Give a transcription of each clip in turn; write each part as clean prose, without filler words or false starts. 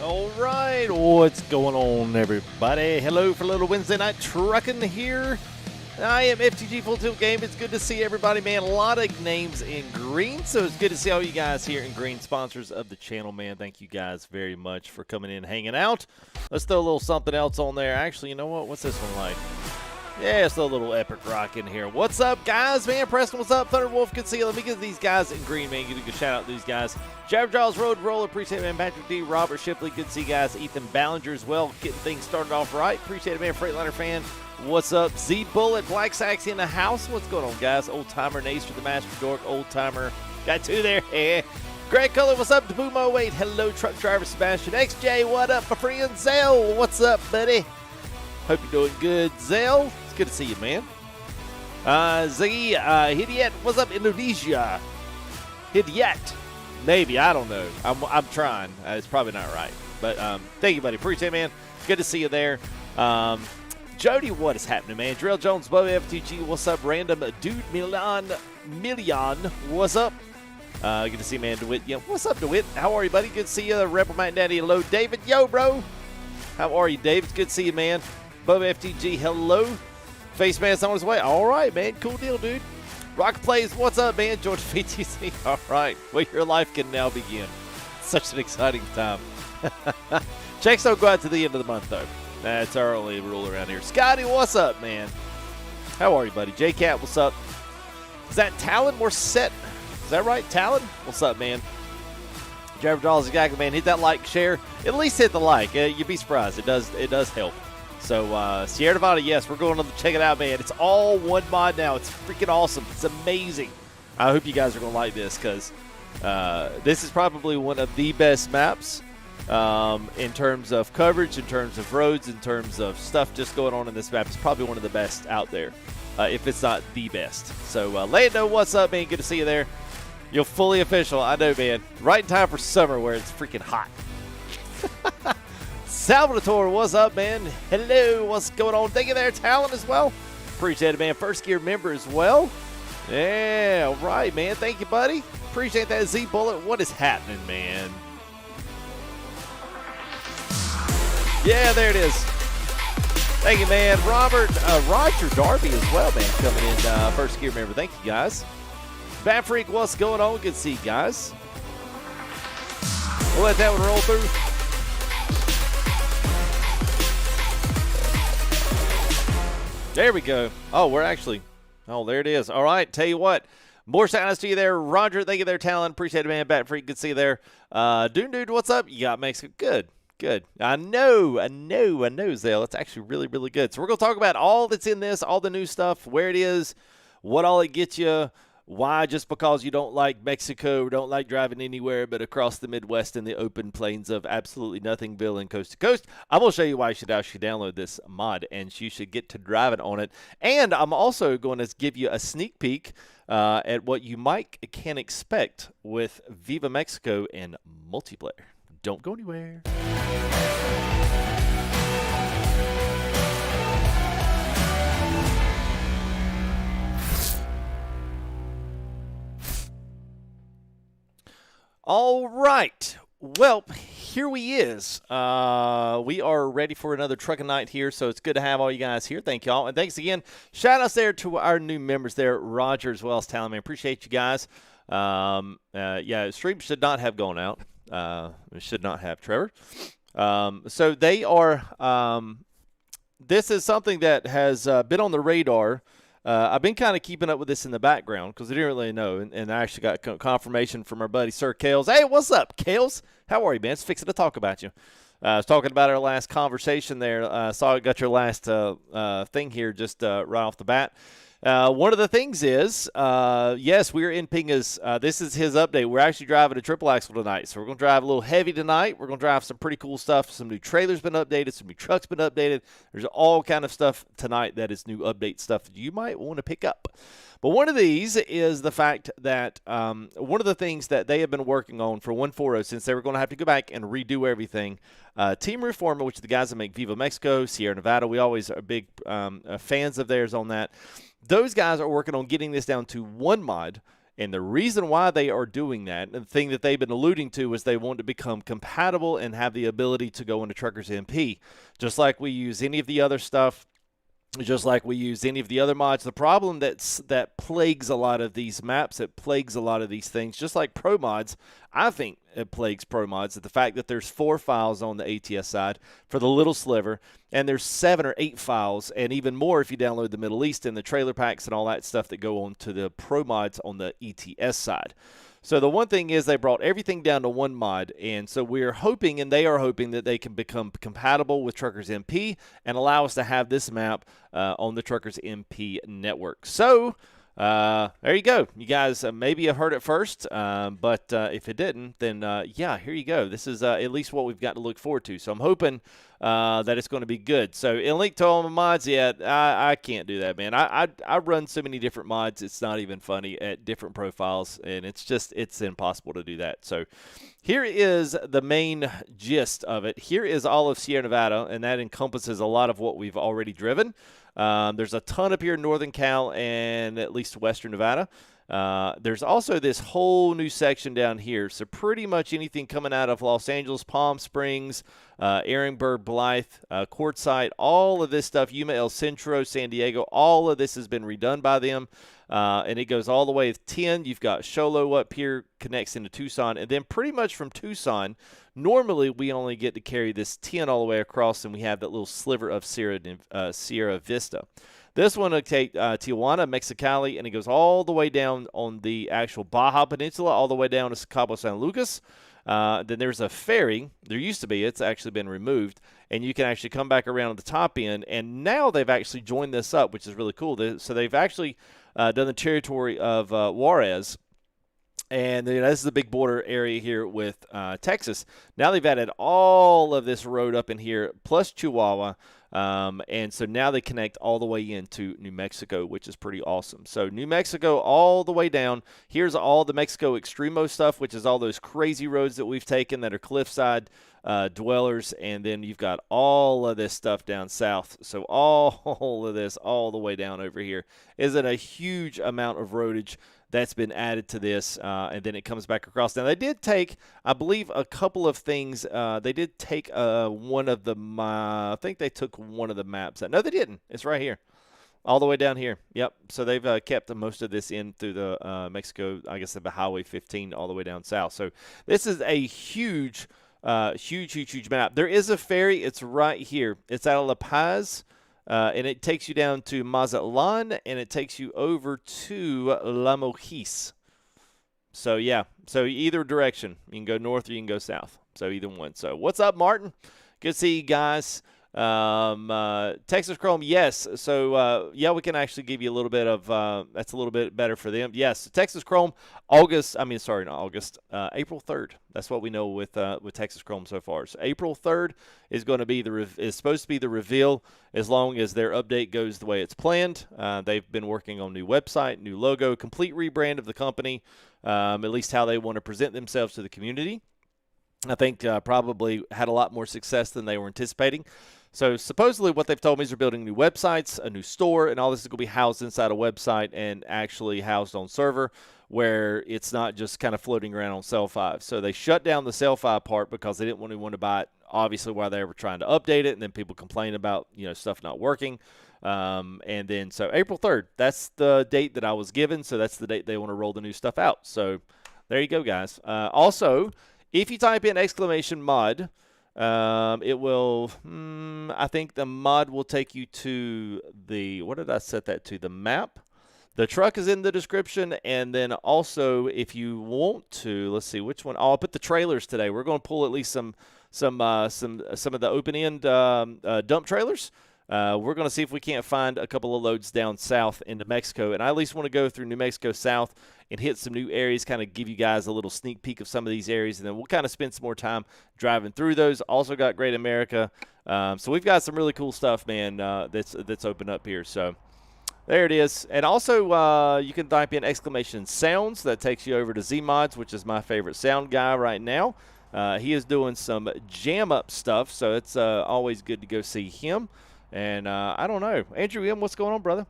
All right, what's going on, everybody? Hello for a little Wednesday night trucking here. I am FTG Full Tilt Game. It's good to see everybody, man. A lot of names in green, so it's good to see all you guys here in green, sponsors of the channel, man. Thank you guys very much for coming in, hanging out. Let's throw a little something else on there. Actually, you know what? What's this one like? Yeah, let's throw a little epic rock in here. What's up, guys, man? Preston, what's up? Thunderwolf, good to see you. Let me get these guys in green, man. Give a good shout out to these guys. Jabberjaws Road Roller, appreciate it, man. Patrick D, Robert Shipley, good to see you guys. Ethan Ballinger as well, getting things started off right. Appreciate it, man. Freightliner fan, what's up? Z Bullet, Black Saxy in the house. What's going on, guys? Old Timer, Nace for the Master Dork, Old Timer. Got two there. Yeah. Greg Color, what's up? Dabumo8, hello, truck driver Sebastian. XJ, what up, my friend? Zell, what's up, buddy? Hope you're doing good, Zell. It's good to see you, man. Hidyat, what's up, Indonesia? Hidyat. Maybe, I don't know. I'm trying. It's probably not right. But thank you, buddy. Appreciate it, man. Good to see you there. Jody, what is happening, man? Drill Jones, Bubba FTG, what's up? Random Dude Million, what's up? Good to see you, man. DeWitt, yeah, what's up, DeWitt? How are you, buddy? Good to see you. Rebel Mike Daddy, hello. David, yo, bro. How are you, Dave? It's good to see you, man. Bubba FTG, hello. Face Man's on his way. All right, man. Cool deal, dude. Rock Plays, what's up, man? George VTC, all right. Well, your life can now begin. Such an exciting time. Checks don't go out to the end of the month, though. That's our only rule around here. Scotty, what's up, man? How are you, buddy? J-Cat, what's up? Is that Talon or Set? Is that right, Talon? What's up, man? Jabber Dolls, exactly, man. Hit that like, share. At least hit the like. You'd be surprised. It does help. So, Sierra Nevada, yes, we're going to check it out, man. It's all one mod now. It's freaking awesome. It's amazing. I hope you guys are going to like this because this is probably one of the best maps in terms of coverage, in terms of roads, in terms of stuff just going on in this map. It's probably one of the best out there, if it's not the best. So, Lando, what's up, man? Good to see you there. You're fully official. I know, man. Right in time for summer where it's freaking hot. Salvatore, what's up, man? Hello, what's going on? Thank you there, Talent, as well. Appreciate it, man. First Gear member as well. Yeah, all right, man. Thank you, buddy. Appreciate that, Z Bullet. What is happening, man? Yeah, there it is. Thank you, man. Robert, Roger Darby as well, man, coming in First Gear member. Thank you, guys. Bat Freak, what's going on? Good to see you guys. We'll let that one roll through. There we go. Oh, we're actually, oh, there it is. All right, tell you what. More shout-outs to you there, Roger. Thank you there, Talon. Appreciate it, man. Bat Freak, good to see you there. Dude, what's up? You got Mexico. Good. I know, Zale. It's actually really, really good. So we're going to talk about all that's in this, all the new stuff, where it is, what all it gets you, why just because you don't like Mexico, don't like driving anywhere but across the Midwest in the open plains of absolutely nothing, and coast to coast. I'm going to show you why you should actually download this mod, and you should get to driving on it. And I'm also going to give you a sneak peek at what you can expect with Viva Mexico and multiplayer. Don't go anywhere. All right. Well, here we is. We are ready for another trucking night here, so it's good to have all you guys here. Thank y'all. And thanks again. Shout outs there to our new members there, Roger as well as Talon, man. Appreciate you guys. Yeah, stream should not have gone out. It should not have, Trevor. So they are this is something that has been on the radar. I've been kind of keeping up with this in the background because I didn't really know, and I actually got confirmation from our buddy Sir Kales. Hey, what's up, Kales? How are you, man? It's fixing to talk about you. I was talking about our last conversation there. Saw it got your last thing here just right off the bat. One of the things is, yes, we're in Pinga's. This is his update. We're actually driving a triple axle tonight, so we're going to drive a little heavy tonight. We're going to drive some pretty cool stuff. Some new trailers been updated. Some new trucks been updated. There's all kind of stuff tonight that is new update stuff that you might want to pick up. But one of these is the fact that one of the things that they have been working on for 140, since they were going to have to go back and redo everything, Team Reformer, which are the guys that make Viva Mexico, Sierra Nevada, we always are big fans of theirs on that. Those guys are working on getting this down to one mod And the reason why they are doing that, and the thing that they've been alluding to, is they want to become compatible and have the ability to go into Truckers MP. Just like we use any of the other stuff, just like we use any of the other mods. The problem that plagues a lot of these maps, it plagues a lot of these things, just like Pro Mods, I think it plagues Pro Mods, the fact that there's 4 files on the ATS side for the little sliver, and there's 7 or 8 files, and even more if you download the Middle East and the trailer packs and all that stuff that go on to the Pro Mods on the ETS side. So the one thing is they brought everything down to one mod, and so we're hoping, and they are hoping, that they can become compatible with Truckers MP and allow us to have this map on the Truckers MP network. So there you go. You guys maybe have heard it first, but if it didn't, then yeah, here you go. This is at least what we've got to look forward to. So I'm hoping that it's going to be good. So in link to all my mods, yeah, I can't do that, man. I run so many different mods, it's not even funny, at different profiles, and it's impossible to do that. So here is the main gist of it. Here is all of Sierra Nevada, and that encompasses a lot of what we've already driven. There's a ton up here in Northern Cal and at least Western Nevada. There's also this whole new section down here. So pretty much anything coming out of Los Angeles, Palm Springs, Ehrenberg, Blythe, Quartzsite, all of this stuff, Yuma, El Centro, San Diego, all of this has been redone by them. And it goes all the way to 10. You've got Sholo up here, connects into Tucson. And then pretty much from Tucson, normally we only get to carry this 10 all the way across, and we have that little sliver of Sierra Vista. This one will take Tijuana, Mexicali, and it goes all the way down on the actual Baja Peninsula, all the way down to Cabo San Lucas. Then there's a ferry. There used to be. It's actually been removed. And you can actually come back around at the top end. And now they've actually joined this up, which is really cool. So they've actually done the territory of Juarez. And this is the big border area here with Texas. Now they've added all of this road up in here, plus Chihuahua. And so now they connect all the way into New Mexico, which is pretty awesome. So New Mexico all the way down. Here's all the Mexico Extremo stuff, which is all those crazy roads that we've taken that are cliffside dwellers. And then you've got all of this stuff down south. So all of this all the way down over here. Isn't a huge amount of roadage that's been added to this, and then it comes back across. Now, they did take, I believe, a couple of things. They did take one of the, I think they took one of the maps. No, they didn't. It's right here, all the way down here. Yep. So they've kept most of this in through the Mexico, I guess, the Highway 15 all the way down south. So this is a huge map. There is a ferry. It's right here. It's out of La Paz. And it takes you down to Mazatlan, and it takes you over to La Mojis. So, yeah. So, either direction. You can go north or you can go south. So, either one. So, what's up, Martin? Good to see you guys. Texas Chrome, yes. So, yeah, we can actually give you a little bit of, that's a little bit better for them. Yes, Texas Chrome, April 3rd. That's what we know with Texas Chrome so far. So, April 3rd is going to be is supposed to be the reveal, as long as their update goes the way it's planned. They've been working on new website, new logo, complete rebrand of the company, at least how they want to present themselves to the community. I think probably had a lot more success than they were anticipating. So supposedly what they've told me is they're building new websites, a new store, and all this is going to be housed inside a website and actually housed on server, where it's not just kind of floating around on Cell 5. So they shut down the Cell 5 part because they didn't want anyone to buy it, obviously, while they were trying to update it, and then people complain about, stuff not working. And then so April 3rd, that's the date that I was given, so that's the date they want to roll the new stuff out. So there you go, guys. Also, if you type in !mod, it will, I think the mod will take you to the, what did I set that to? The map. The truck is in the description, and then also if you want to, let's see which one. Oh, I'll put the trailers today. We're going to pull at least some of the open-end dump trailers. We're going to see if we can't find a couple of loads down south into Mexico, and I at least want to go through New Mexico South and hit some new areas, kind of give you guys a little sneak peek of some of these areas, and then we'll kind of spend some more time driving through those. Also got Great America. So we've got some really cool stuff, man, that's open up here. So there it is. And also you can type in !sounds. That takes you over to Z-Mods, which is my favorite sound guy right now. He is doing some jam up stuff, so it's always good to go see him. And I don't know. Andrew M., what's going on, brother?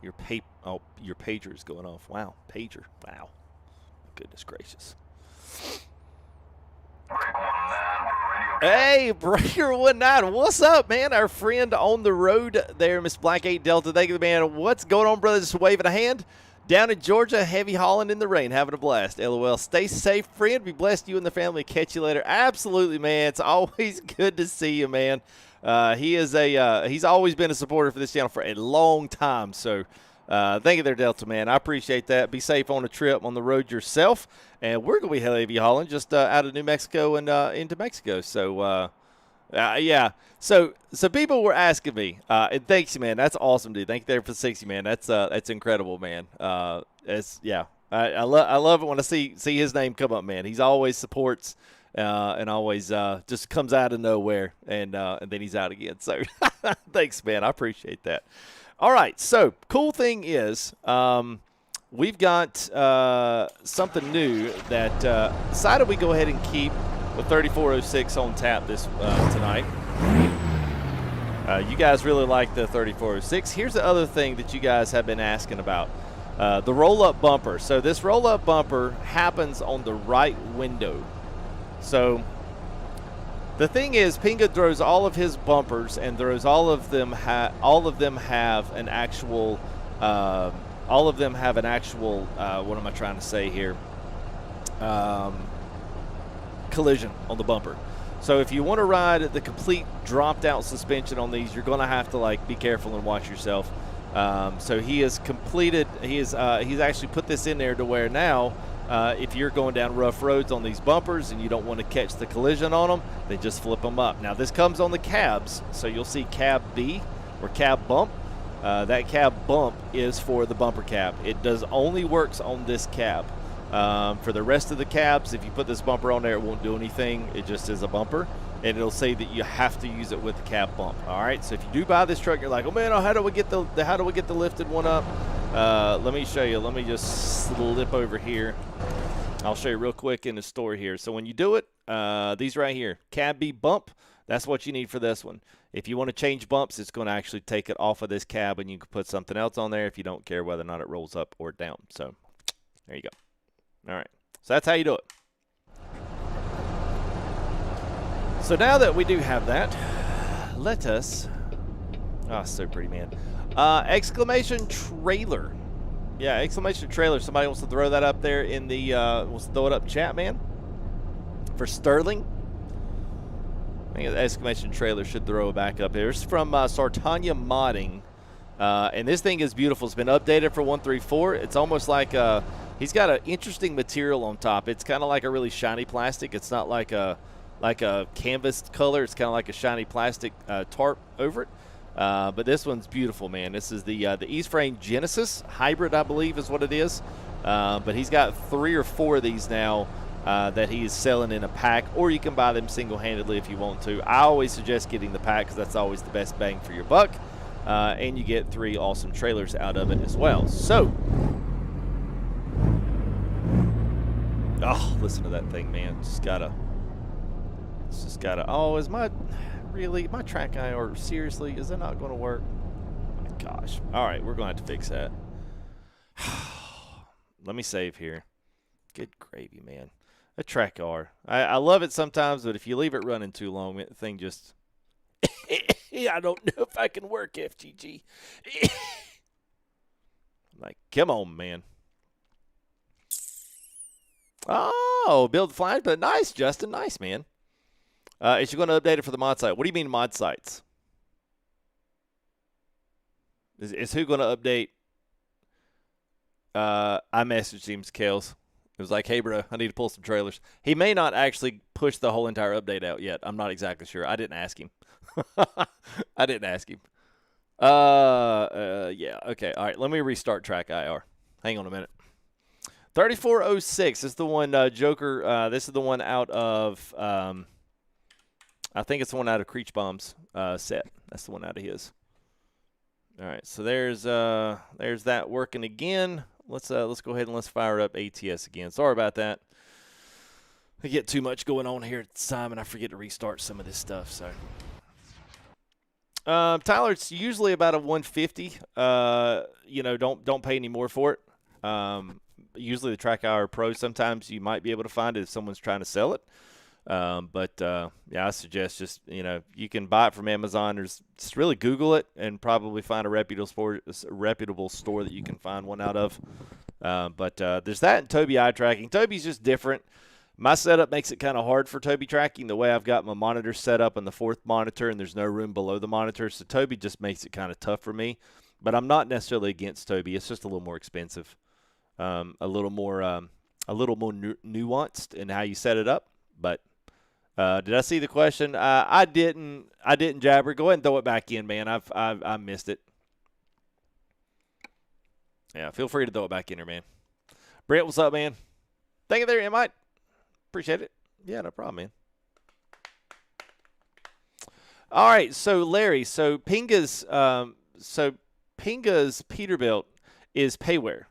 Your pager is going off. Wow, pager. Wow. Goodness gracious. Hey, Breaker 19, what's up, man? Our friend on the road there, Miss Black 8 Delta. Thank you, man. What's going on, brother? Just waving a hand. Down in Georgia, heavy hauling in the rain, having a blast. LOL. Stay safe, friend. Be blessed, you and the family. Catch you later. Absolutely, man. It's always good to see you, man. He's always been a supporter for this channel for a long time. So, thank you there, Delta, man. I appreciate that. Be safe on the trip, on the road yourself. And we're going to be heavy hauling just out of New Mexico and into Mexico. So, yeah. So people were asking me, and thanks, man. That's awesome, dude. Thank you there for 60, man. That's incredible, man. I love it when I see his name come up, man. He's always supports and always just comes out of nowhere, and then he's out again. So thanks, man. I appreciate that. All right. So cool thing is, we've got something new that decided we go ahead and keep the 3406 on tap this tonight. You guys really like the 3406. Here's the other thing that you guys have been asking about, the roll-up bumper. So this roll-up bumper happens on the right window. So the thing is, Pinga throws all of his bumpers and throws all of them have an actual what am I trying to say here? Collision on the bumper. So if you want to ride the complete dropped out suspension on these, you're going to have to like be careful and watch yourself. So he has completed, he's actually put this in there to where now if you're going down rough roads on these bumpers and you don't want to catch the collision on them, they just flip them up. Now this comes on the cabs, so you'll see cab B or cab bump. That cab bump is for the bumper cap. It only works on this cab. For the rest of the cabs, if you put this bumper on there, it won't do anything. It just is a bumper, and it'll say that you have to use it with the cab bump. All right. So if you do buy this truck, you're like, oh man, how do we get the lifted one up? Let me show you. Let me just slip over here. I'll show you real quick in the store here. So when you do it, these right here, cab B bump. That's what you need for this one. If you want to change bumps, it's going to actually take it off of this cab, and you can put something else on there if you don't care whether or not it rolls up or down. So there you go. All right, so that's how you do it. So now that we do have that, let us, oh, so pretty, man. Exclamation trailer. Yeah, exclamation trailer. Somebody wants to throw that up there in the, wants to throw it up chat, man. For Sterling. I think the exclamation trailer should throw it back up here. It's from Sartanya Modding. And this thing is beautiful. It's been updated for 1.3.4. It's almost like he's got an interesting material on top. It's kind of like a really shiny plastic. It's not like a canvas color. It's kind of like a shiny plastic tarp over it. But this one's beautiful, man. This is the E-Frame Genesis Hybrid, I believe is what it is. But he's got 3 or 4 of these now that he is selling in a pack, or you can buy them single-handedly if you want to. I always suggest getting the pack because that's always the best bang for your buck. And you get 3 awesome trailers out of it as well. So, oh, listen to that thing, man. It's just gotta, oh, is my track IR, seriously, is that not going to work? Oh my gosh. All right, we're going to have to fix that. Let me save here. Good gravy, man. A track R. I love it sometimes, but if you leave it running too long, the thing just... I don't know if I can work FGG. Like, come on, man. Oh, build flash, but nice, Justin. Nice, man. Is you going to update it for the mod site? What do you mean mod sites? Is who going to update? I messaged him, Kales. It was like, hey, bro, I need to pull some trailers. He may not actually push the whole entire update out yet. I'm not exactly sure. I didn't ask him. I didn't ask him. Yeah, okay. All right, let me restart track IR. Hang on a minute. 3406 is the one, Joker. This is the one out of, I think it's the one out of Creech Bomb's set. That's the one out of his. All right, so there's that working again. Let's go ahead and let's fire up ATS again. Sorry about that. I get too much going on here at the time, and I forget to restart some of this stuff. So, Tyler, it's usually about a 150. You know, don't pay any more for it. Usually the Track Hour Pro, sometimes you might be able to find it if someone's trying to sell it. Yeah, I suggest just, you know, you can buy it from Amazon. Just really Google it and probably find a reputable store that you can find one out of. There's that and Tobii eye tracking. Tobii's just different. My setup makes it kind of hard for Tobii tracking, the way I've got my monitor set up on the 4th monitor, and there's no room below the monitor, so Tobii just makes it kind of tough for me. But I'm not necessarily against Tobii. It's just a little more expensive, a little more nuanced in how you set it up. But did I see the question? I didn't, Jabber. Go ahead and throw it back in, man. I missed it. Yeah, feel free to throw it back in there, man. Brent, what's up, man? Thank you there, Mike. Appreciate it. Yeah, no problem, man. All right, so Larry, Pinga's Peterbilt is payware.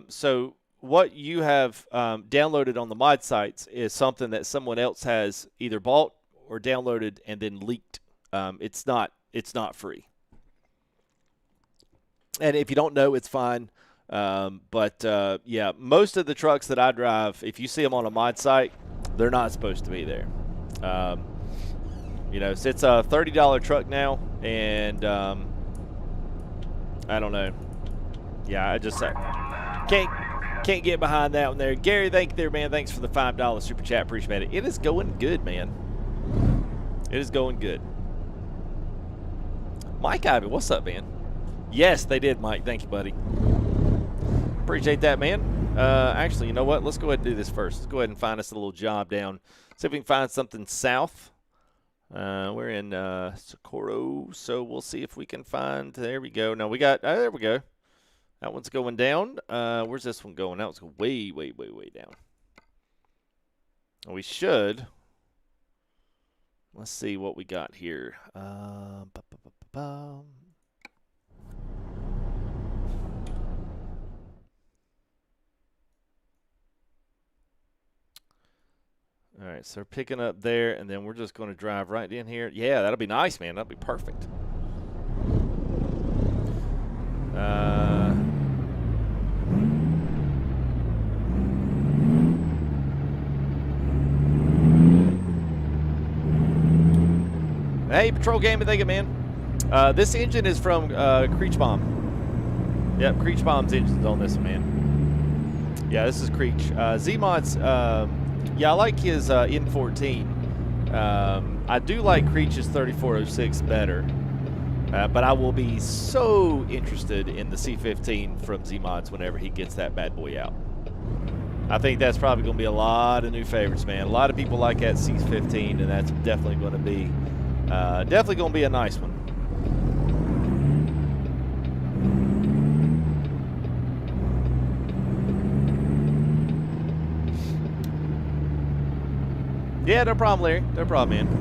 So what you have downloaded on the mod sites is something that someone else has either bought or downloaded and then leaked. It's not free. And if you don't know, it's fine. Yeah, most of the trucks that I drive, if you see them on a mod site, they're not supposed to be there. You know, so it's a $30 truck now, and I don't know. Yeah, I just can't get behind that one there. Gary, thank you there, man. Thanks for the $5 super chat. Appreciate it. It is going good, man. It is going good. Mike Ivy, what's up, man? Yes, they did, Mike. Thank you, buddy. Appreciate that, man. Actually, you know what? Let's go ahead and do this first. Let's go ahead and find us a little job down. See if we can find something south. We're in Socorro, so we'll see if we can find. There we go. No, we got. There we go. That one's going down. Where's this one going? That one's going way, way, way, way down. We should. Let's see what we got here. All right, so we're picking up there, and then we're just going to drive right in here. Yeah, that'll be nice, man. That'll be perfect. Hey, Patrol Gaming, thank you, man. This engine is from Creech Bomb. Yep, Creech Bomb's engine's on this one, man. Yeah, this is Creech. Z-Mod's... yeah, I like his N14. I do like Creech's 3406 better, but I will be so interested in the C15 from Z-Mods whenever he gets that bad boy out. I think that's probably going to be a lot of new favorites, man. A lot of people like that C15, and that's definitely going to be a nice one. Yeah, no problem, Larry. No problem, man.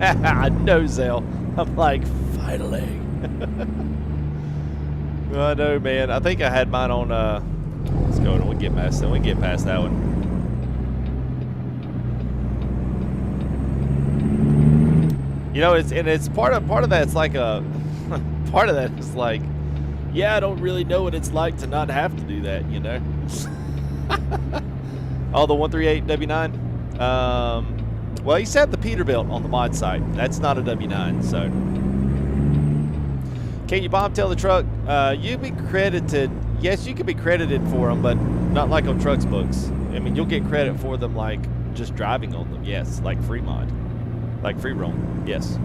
I know, Zell. I'm like, finally. I know, man. I think I had mine on, let's go. We get past that. We get past that one. You know, it's part of that. It's like a, part of that is like, yeah, I don't really know what it's like to not have to do that, you know? Oh, the 138 W9. Well, you said the Peterbilt on the mod site. That's not a W9, so. Can you bomb tail the truck? You be credited. Yes, you can be credited for them, but not like on Trucks Books. I mean, you'll get credit for them like just driving on them. Yes, like free mod, like free roam. Yes.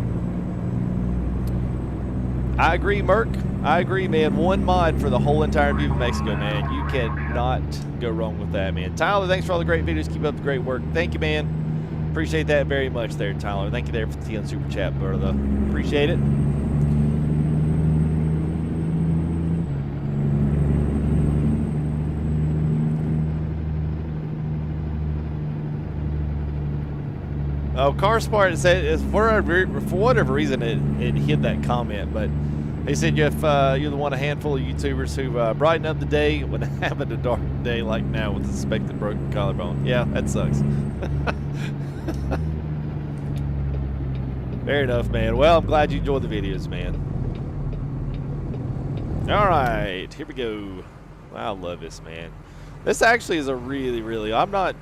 I agree, Merc. I agree, man. One mod for the whole entire Viva Mexico, man. You cannot go wrong with that, man. Tyler, thanks for all the great videos. Keep up the great work. Thank you, man. Appreciate that very much there, Tyler. Thank you there for the TN Super Chat, brother. Appreciate it. Oh, Corsair said for whatever reason it hid that comment, but they said you're the one a handful of YouTubers who brighten up the day when having a dark day like now with a suspected broken collarbone. Yeah, that sucks. Fair enough, man. Well, I'm glad you enjoyed the videos, man. All right, here we go. I love this, man. This actually is a really. I'm not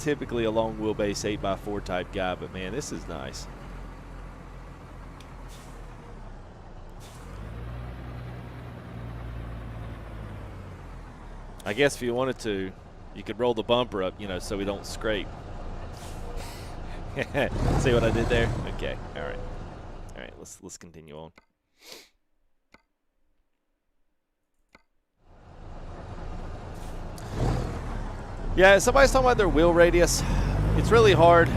typically a long wheelbase 8x4 type guy, but man, this is nice. I guess if you wanted to, you could roll the bumper up, you know, so we don't scrape. See what I did there? Okay. All right. Let's continue on. Yeah, somebody's talking about their wheel radius. It's really hard.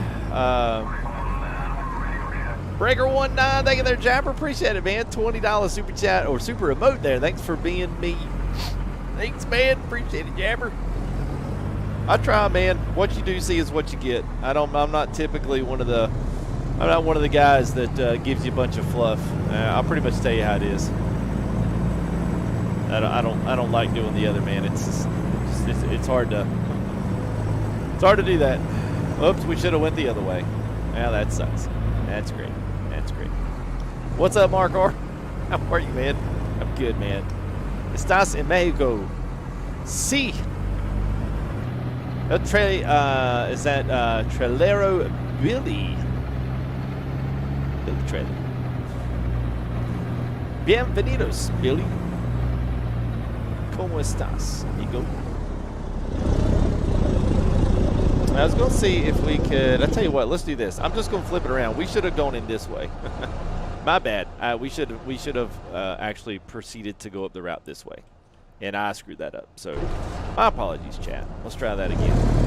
Breaker19, thank you there, Japper. Appreciate it, man. $20 super chat or super emote there. Thanks for being me. Thanks, man. Appreciate it, Jabber. I try, man. What you do see is what you get. I'm not typically one of the guys that gives you a bunch of fluff. I'll pretty much tell you how it is. I don't like doing the other, man. It's hard to do that. Oops, we should have went the other way. Yeah, that sucks. That's great. That's great. What's up, Mark R? How are you, man? I'm good, man. Estás en Mexico. Sí. Is that Trailero Billy? Billy Trailer. Bienvenidos, Billy. ¿Cómo estás, amigo? I was going to see if we could. I tell you what, let's do this. I'm just going to flip it around. We should have gone in this way. My bad. We should have actually proceeded to go up the route this way, and I screwed that up. So, my apologies, chat. Let's try that again.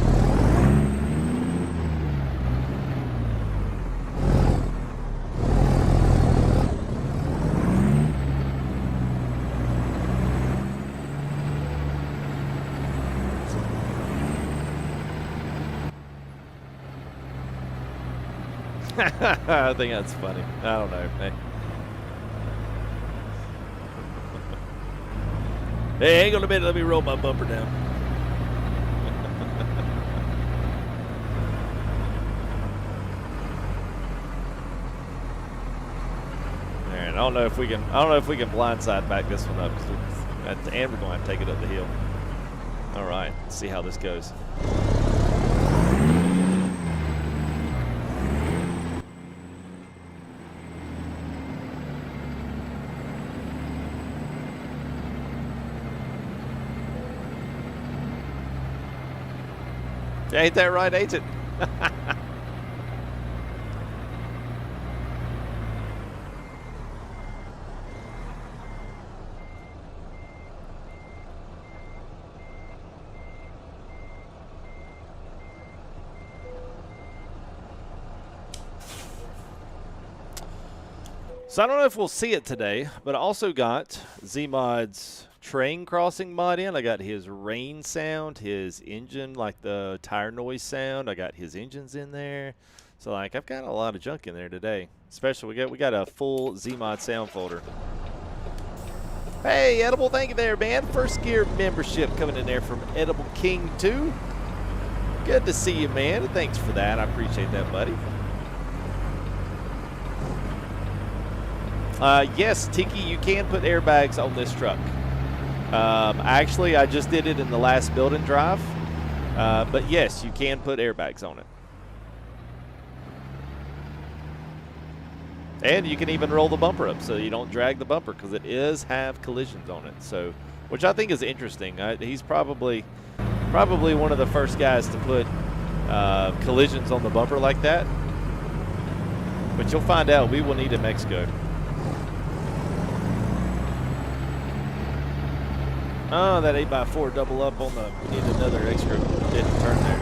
I think that's funny. I don't know. Hey, hang on a minute. Let me roll my bumper down. All right. I don't know if we can blindside back this one up, and we're going to take it up the hill. All right. Let's see how this goes. Ain't that right, ain't it? So I don't know if we'll see it today, but I also got Z-Mod's train crossing mod in. I got his rain sound, his engine, like the tire noise sound. I got his engines in there. So like I've got a lot of junk in there today. Especially we got a full Z-Mod sound folder. Hey, Edible, thank you there, man. First Gear membership coming in there from Edible King 2. Good to see you, man. Thanks for that. I appreciate that, buddy. Yes, Tiki, you can put airbags on this truck. Actually, I just did it in the last build and drive. But yes, you can put airbags on it. And you can even roll the bumper up so you don't drag the bumper, because it is have collisions on it. So, which I think is interesting. He's probably one of the first guys to put collisions on the bumper like that. But you'll find out we will need in Mexico. Oh, that 8x4 double up on the. We need another extra didn't turn there.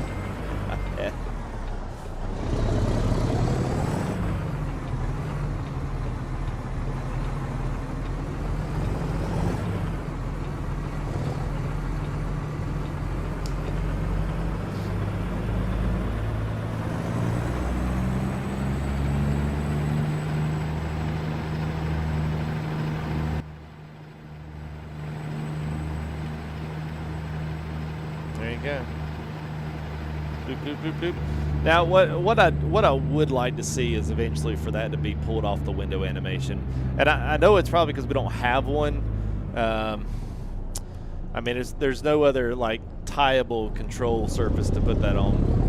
Yeah. Doop, doop, doop. Now, what I would like to see is eventually for that to be pulled off the window animation. And I know it's probably because we don't have one. I mean, there's no other like tieable control surface to put that on.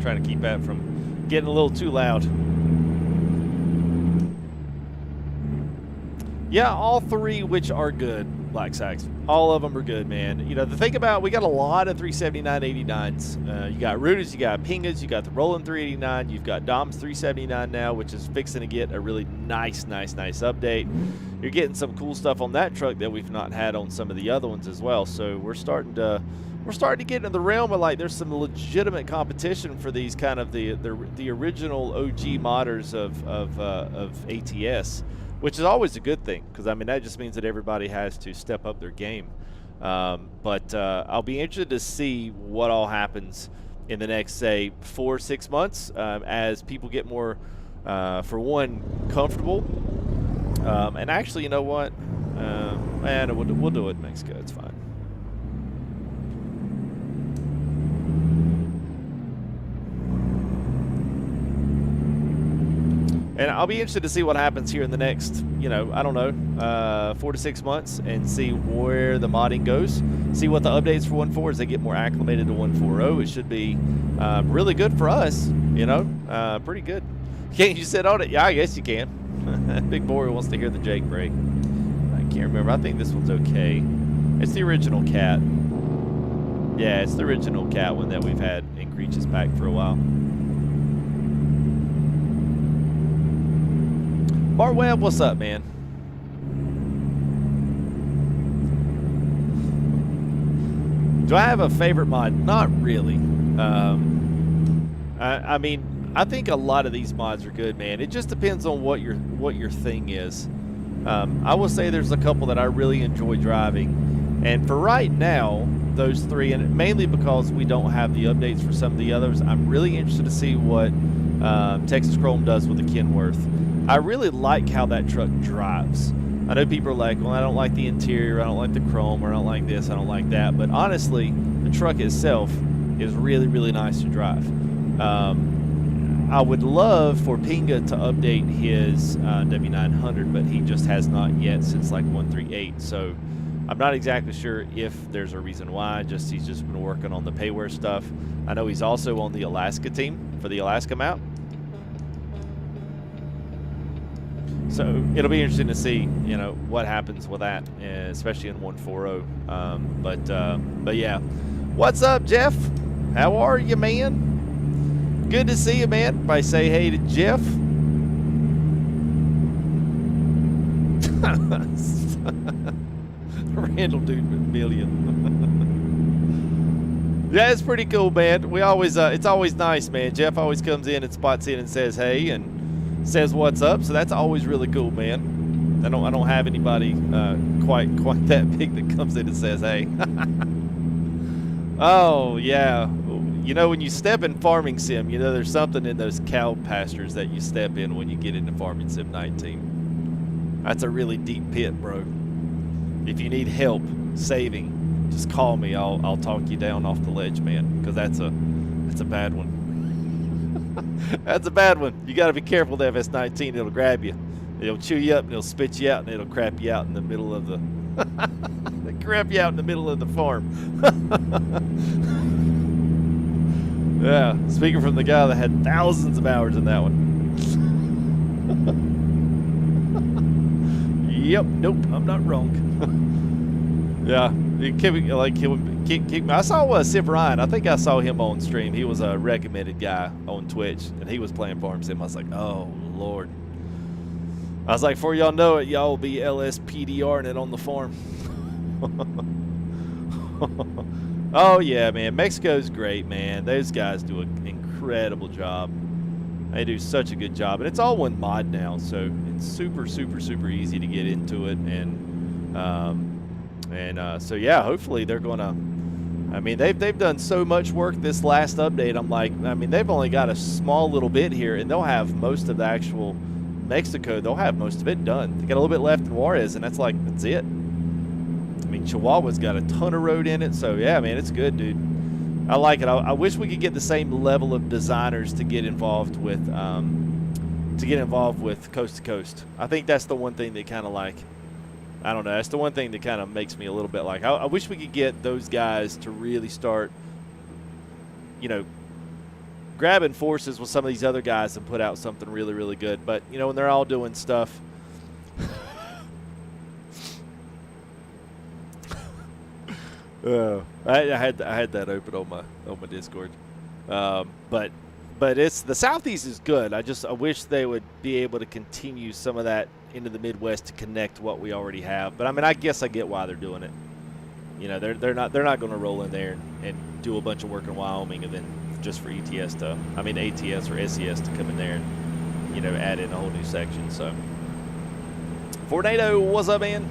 Trying to keep that from getting a little too loud. Yeah, all three, which are good, Black Sacks. All of them are good, man. You know, the thing about, we got a lot of 379-89s. You got Rudas, you got Pingas, you got the Roland 389, you've got Dom's 379 now, which is fixing to get a really nice update. You're getting some cool stuff on that truck that we've not had on some of the other ones as well. So we're starting to get into the realm of like there's some legitimate competition for these kind of the original OG modders of ATS, which is always a good thing because I mean that just means that everybody has to step up their game. But I'll be interested to see what all happens in the next say 4 or 6 months as people get more, for one, comfortable. And actually, you know what? Man, we'll do it in Mexico. It's fine. And I'll be interested to see what happens here in the next, you know, I don't know, 4 to 6 months and see where the modding goes. See what the updates for 1.4 as they get more acclimated to 1.4.0. It should be really good for us, you know, pretty good. Can't you sit on it? Yeah, I guess you can. Big Boy wants to hear the Jake break. I can't remember. I think this one's okay. It's the original cat. Yeah, it's the original cat one that we've had in Creech's pack for a while. Bart Webb, what's up, man? Do I have a favorite mod? Not really. I mean, I think a lot of these mods are good, man. It just depends on what your thing is. I will say there's a couple that I really enjoy driving, and for right now, those three, and mainly because we don't have the updates for some of the others, I'm really interested to see what Texas Chrome does with the Kenworth. I really like how that truck drives. I know people are like, well, I don't like the interior, I don't like the chrome, or I don't like this, I don't like that. But honestly, the truck itself is really, really nice to drive. I would love for Pinga to update his W900, but he just has not yet since like 1.3.8. So I'm not exactly sure if there's a reason why. He's just been working on the payware stuff. I know he's also on the Alaska team for the Alaska map. So it'll be interesting to see, you know, what happens with that, especially in 1.4.0. But yeah, what's up, Jeff? How are you, man? Good to see you, man. Everybody say hey to Jeff. Randall Dude million. Yeah, it's pretty cool, man. We always, it's always nice, man. Jeff always comes in and spots in and says hey and says what's up, so that's always really cool, man. I don't have anybody quite that big that comes in and says hey. Oh yeah, you know when you step in Farming Sim, you know there's something in those cow pastures that you step in when you get into Farming Sim 19. That's a really deep pit, bro. If you need help saving, just call me. I'll talk you down off the ledge, man, because that's a bad one. That's a bad one. You got to be careful with FS19. It'll grab you. It'll chew you up and it'll spit you out and it'll crap you out in the middle of the crap you out in the middle of the farm. Yeah, speaking from the guy that had thousands of hours in that one. Yep, nope, I'm not wrong. Yeah, I saw Civ Ryan. I think I saw him on stream. He was a recommended guy on Twitch, and he was playing Farm Sim. I was like, oh, Lord. I was like, before y'all know it, y'all will be LSPDRing it on the farm. Oh, yeah, man. Mexico's great, man. Those guys do an incredible job. They do such a good job. And it's all one mod now, so it's super, super, super easy to get into it. And And so yeah, hopefully they're gonna. I mean, they've done so much work this last update. I'm like, I mean, they've only got a small little bit here, and they'll have most of the actual Mexico. They'll have most of it done. They got a little bit left in Juarez, and that's it. I mean, Chihuahua's got a ton of road in it, so yeah, man, it's good, dude. I like it. I wish we could get the same level of designers to get involved with coast to coast. I think that's the one thing that kind of like. I don't know. That's the one thing that kind of makes me a little bit like, I wish we could get those guys to really start, you know, grabbing forces with some of these other guys and put out something really, really good. But, you know, when they're all doing stuff. I had that open on my Discord. But it's the Southeast is good. I wish they would be able to continue some of that into the Midwest to connect what we already have. But I mean, I guess I get why they're doing it. You know, they're not going to roll in there and do a bunch of work in Wyoming and then just for ATS or SES to come in there and, you know, add in a whole new section. So, Fornado, what's up, man?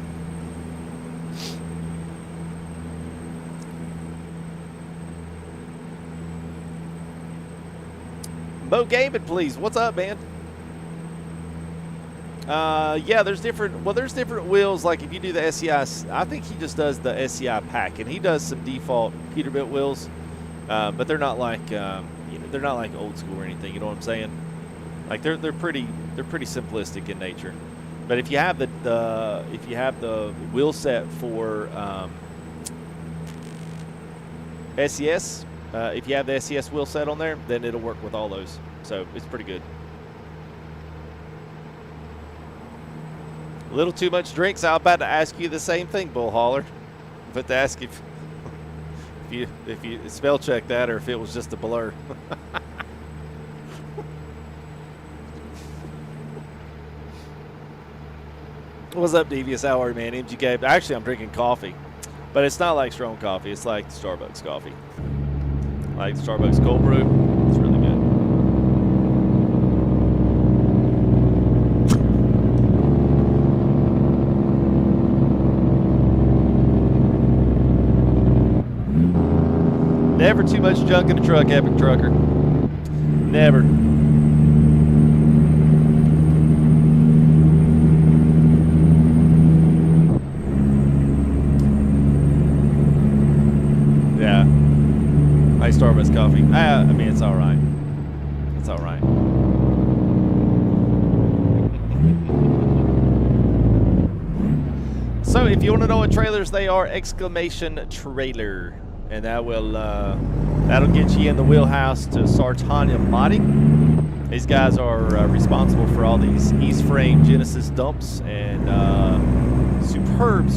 Bo Gaming, please. What's up, man? Yeah, there's different wheels. Like if you do the SEI, I think he just does the SEI pack, and he does some default Peterbilt wheels, but they're not like you know, they're not like old school or anything. You know what I'm saying? Like they're pretty simplistic in nature. But if you have the wheel set for SES, if you have the SES wheel set on there, then it'll work with all those. So it's pretty good. A little too much drinks. I was about to ask you the same thing, Bull Hauler. But to ask if you spell check that or if it was just a blur. What's up, Devious? How are you, man? MGK. Actually, I'm drinking coffee. But it's not like strong coffee. It's like Starbucks coffee. Like Starbucks cold brew. It's really good. Never too much junk in a truck, Epic Trucker. Never. Yeah. Nice Starbucks coffee. I mean, it's all right. It's all right. So, if you want to know what trailers they are, exclamation trailer. And that will that'll get you in the wheelhouse to Sartania Modding. These guys are responsible for all these East Frame Genesis dumps and superb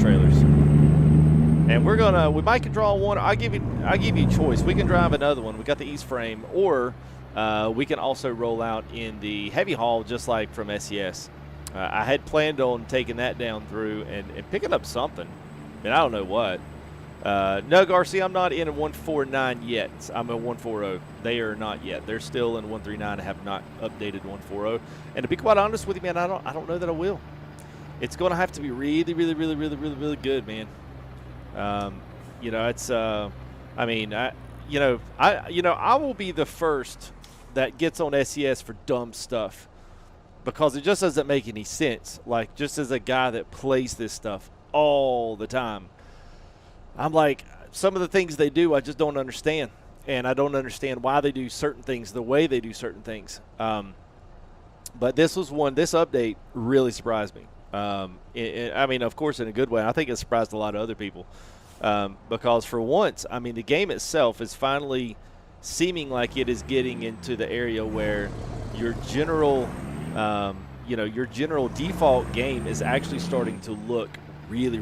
trailers. And we might can draw one. I give you a choice. We can drive another one. We got the East Frame, or we can also roll out in the heavy haul, just like from SES. I had planned on taking that down through and picking up something. I mean, I don't know what. No, Garcia, I'm not in a 149 yet. I'm a 140. They are not yet. They're still in 139. I have not updated 140. And to be quite honest with you, man, I don't know that I will. It's going to have to be really good, man. You know, it's I will be the first that gets on SES for dumb stuff because it just doesn't make any sense. Like, just as a guy that plays this stuff all the time, I'm like, some of the things they do, I just don't understand. And I don't understand why they do certain things the way they do certain things. But this update really surprised me. I mean, of course, in a good way. I think it surprised a lot of other people. Because for once, I mean, the game itself is finally seeming like it is getting into the area where your general, your general default game is actually starting to look really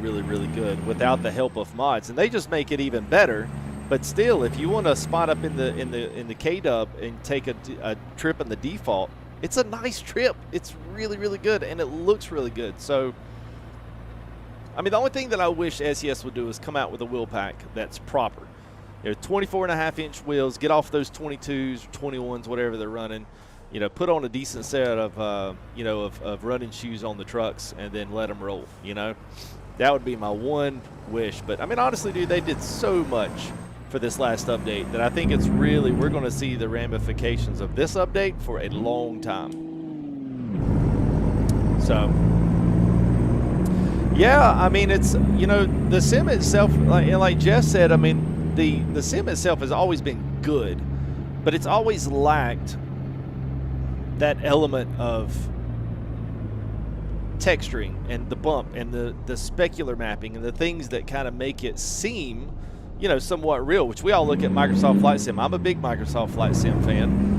good without the help of mods, and they just make it even better. But still, if you want to spot up in the K-Dub and take a trip in the default, it's a nice trip. It's really good, and it looks really good. So, I mean, the only thing that I wish SES would do is come out with a wheel pack that's proper. 24.5-inch wheels. Get off those 22s or 21s, whatever they're running. Put on a decent set of, of running shoes on the trucks and then let them roll, That would be my one wish. But, I mean, honestly, dude, they did so much for this last update that I think it's really, we're going to see the ramifications of this update for a long time. So, yeah, I mean, it's, you know, the sim itself, like Jeff said, I mean, the sim itself has always been good, but it's always lacked that element of texturing and the bump and the specular mapping and the things that kind of make it seem, you know, somewhat real, which we all look at Microsoft Flight Sim. I'm a big Microsoft Flight Sim fan.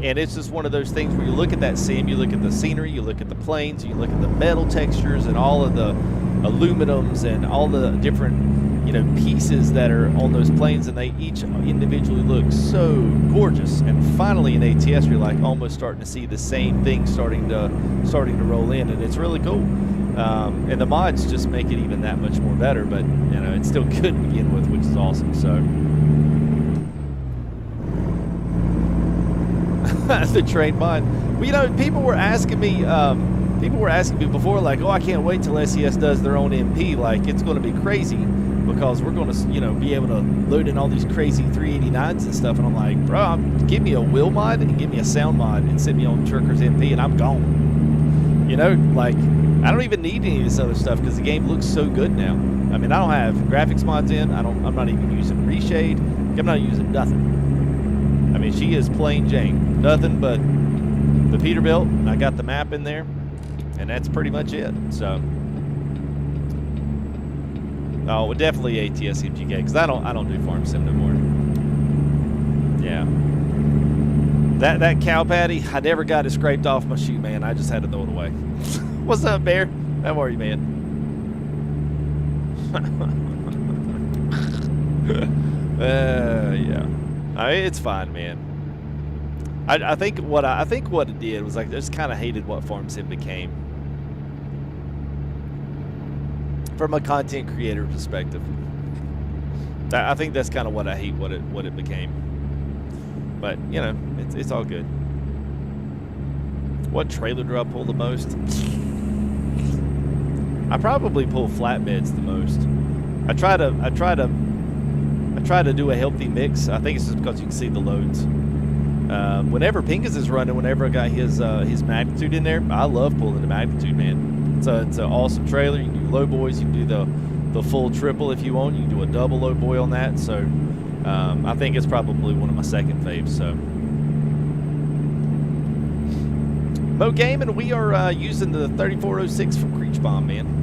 And it's just one of those things where you look at that sim, you look at the scenery, you look at the planes, you look at the metal textures and all of the aluminums and all the different, you know, pieces that are on those planes, and they each individually look so gorgeous. And finally in ATS, you're like almost starting to see the same thing starting to roll in, and it's really cool. And the mods just make it even that much more better, but you know, it's still good to begin with, which is awesome. So the train mod. Well, you know, people were asking me before, like, oh, I can't wait till SES does their own MP. Like, it's going to be crazy because we're going to, you know, be able to load in all these crazy 389s and stuff. And I'm like, bro, give me a wheel mod and give me a sound mod and sit me on Trucker's MP and I'm gone. You know, like, I don't even need any of this other stuff because the game looks so good now. I mean, I don't have graphics mods in. I'm not even using reshade. I'm not using nothing. I mean, she is plain Jane. Nothing but the Peterbilt, and I got the map in there, and that's pretty much it. So, oh, definitely ATS MGK, because I don't do farm sim no more. Yeah. That cow patty, I never got it scraped off my shoe, man. I just had to throw it away. What's up, Bear? How are you, man? Yeah. I mean, it's fine, man. I think what it did was, like, I just kind of hated what farm sim became from a content creator perspective. I think that's kind of what I hate what it became. But you know, it's all good. What trailer do I pull the most? I probably pull flatbeds the most. I try to do a healthy mix. I think it's just because you can see the loads. Whenever Pincus is running, whenever I got his magnitude in there, I love pulling the magnitude, man. It's an awesome trailer. You can do low boys, you can do the full triple if you want. You can do a double low boy on that. So I think it's probably one of my second faves. So Mo Gaming, we are using the 3406 from Creech Bomb, man.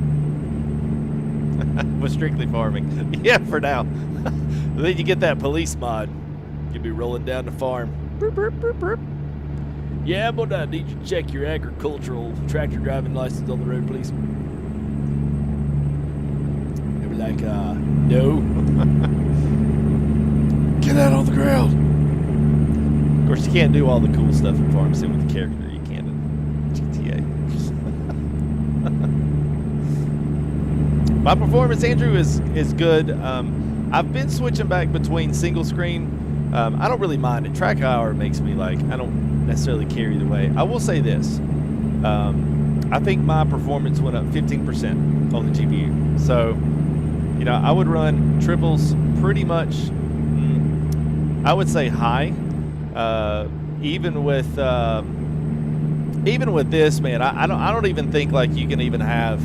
With strictly farming. Yeah, for now. Then you get that police mod. You'll be rolling down the farm. Burp, burp, burp, burp. Yeah, but I need you to check your agricultural tractor driving license on the road, please. They were like, no. Get out on the ground. Of course, you can't do all the cool stuff in Farm Sim with the character you can in GTA. My performance, Andrew, is good. I've been switching back between single screen. I don't really mind it. Track hour makes me, like, I don't necessarily care either way. I will say this. I think my performance went up 15% on the GPU. So, you know, I would run triples pretty much, I would say high. Even with this, man, I don't even think, like, you can even have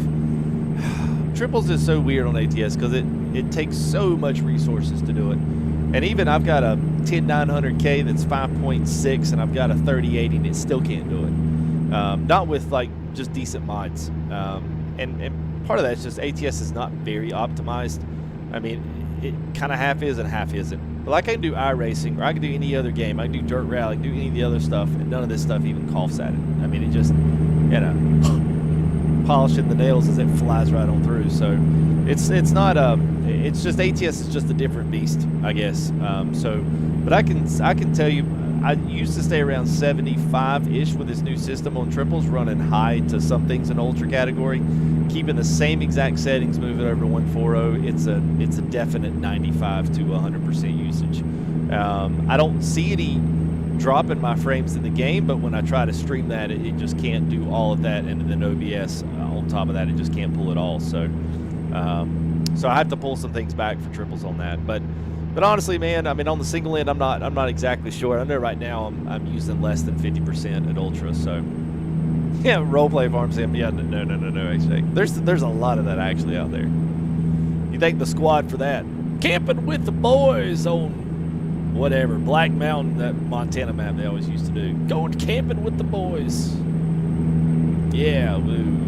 triples is so weird on ATS because it takes so much resources to do it. And even I've got a 10900K that's 5.6 and I've got a 3080 and it still can't do it. Not with, like, just decent mods. And part of that's just ATS is not very optimized. I mean, it kind of half is and half isn't. But, like, I can do iRacing, or I can do any other game. I can do Dirt Rally, I can do any of the other stuff, and none of this stuff even coughs at it. I mean, it just, you know, polishing the nails as it flies right on through. So it's not it's just ATS is just a different beast, I guess. But I can tell you, I used to stay around 75-ish with this new system on triples, running high to some things in ultra category, keeping the same exact settings, moving over to 140. It's a definite 95 to 100% usage. I don't see any dropping my frames in the game, but when I try to stream that, it just can't do all of that, and then OBS on top of that, it just can't pull it all. So, so I have to pull some things back for triples on that. But honestly, man, I mean, on the single end, I'm not exactly sure. I know right now I'm using less than 50% at ultra. So, yeah, roleplay farm sim. Yeah, no. Actually, there's a lot of that actually out there. You thank the squad for that. Camping with the boys on whatever, Black Mountain, that Montana map they always used to do. Going camping with the boys. Yeah, woo.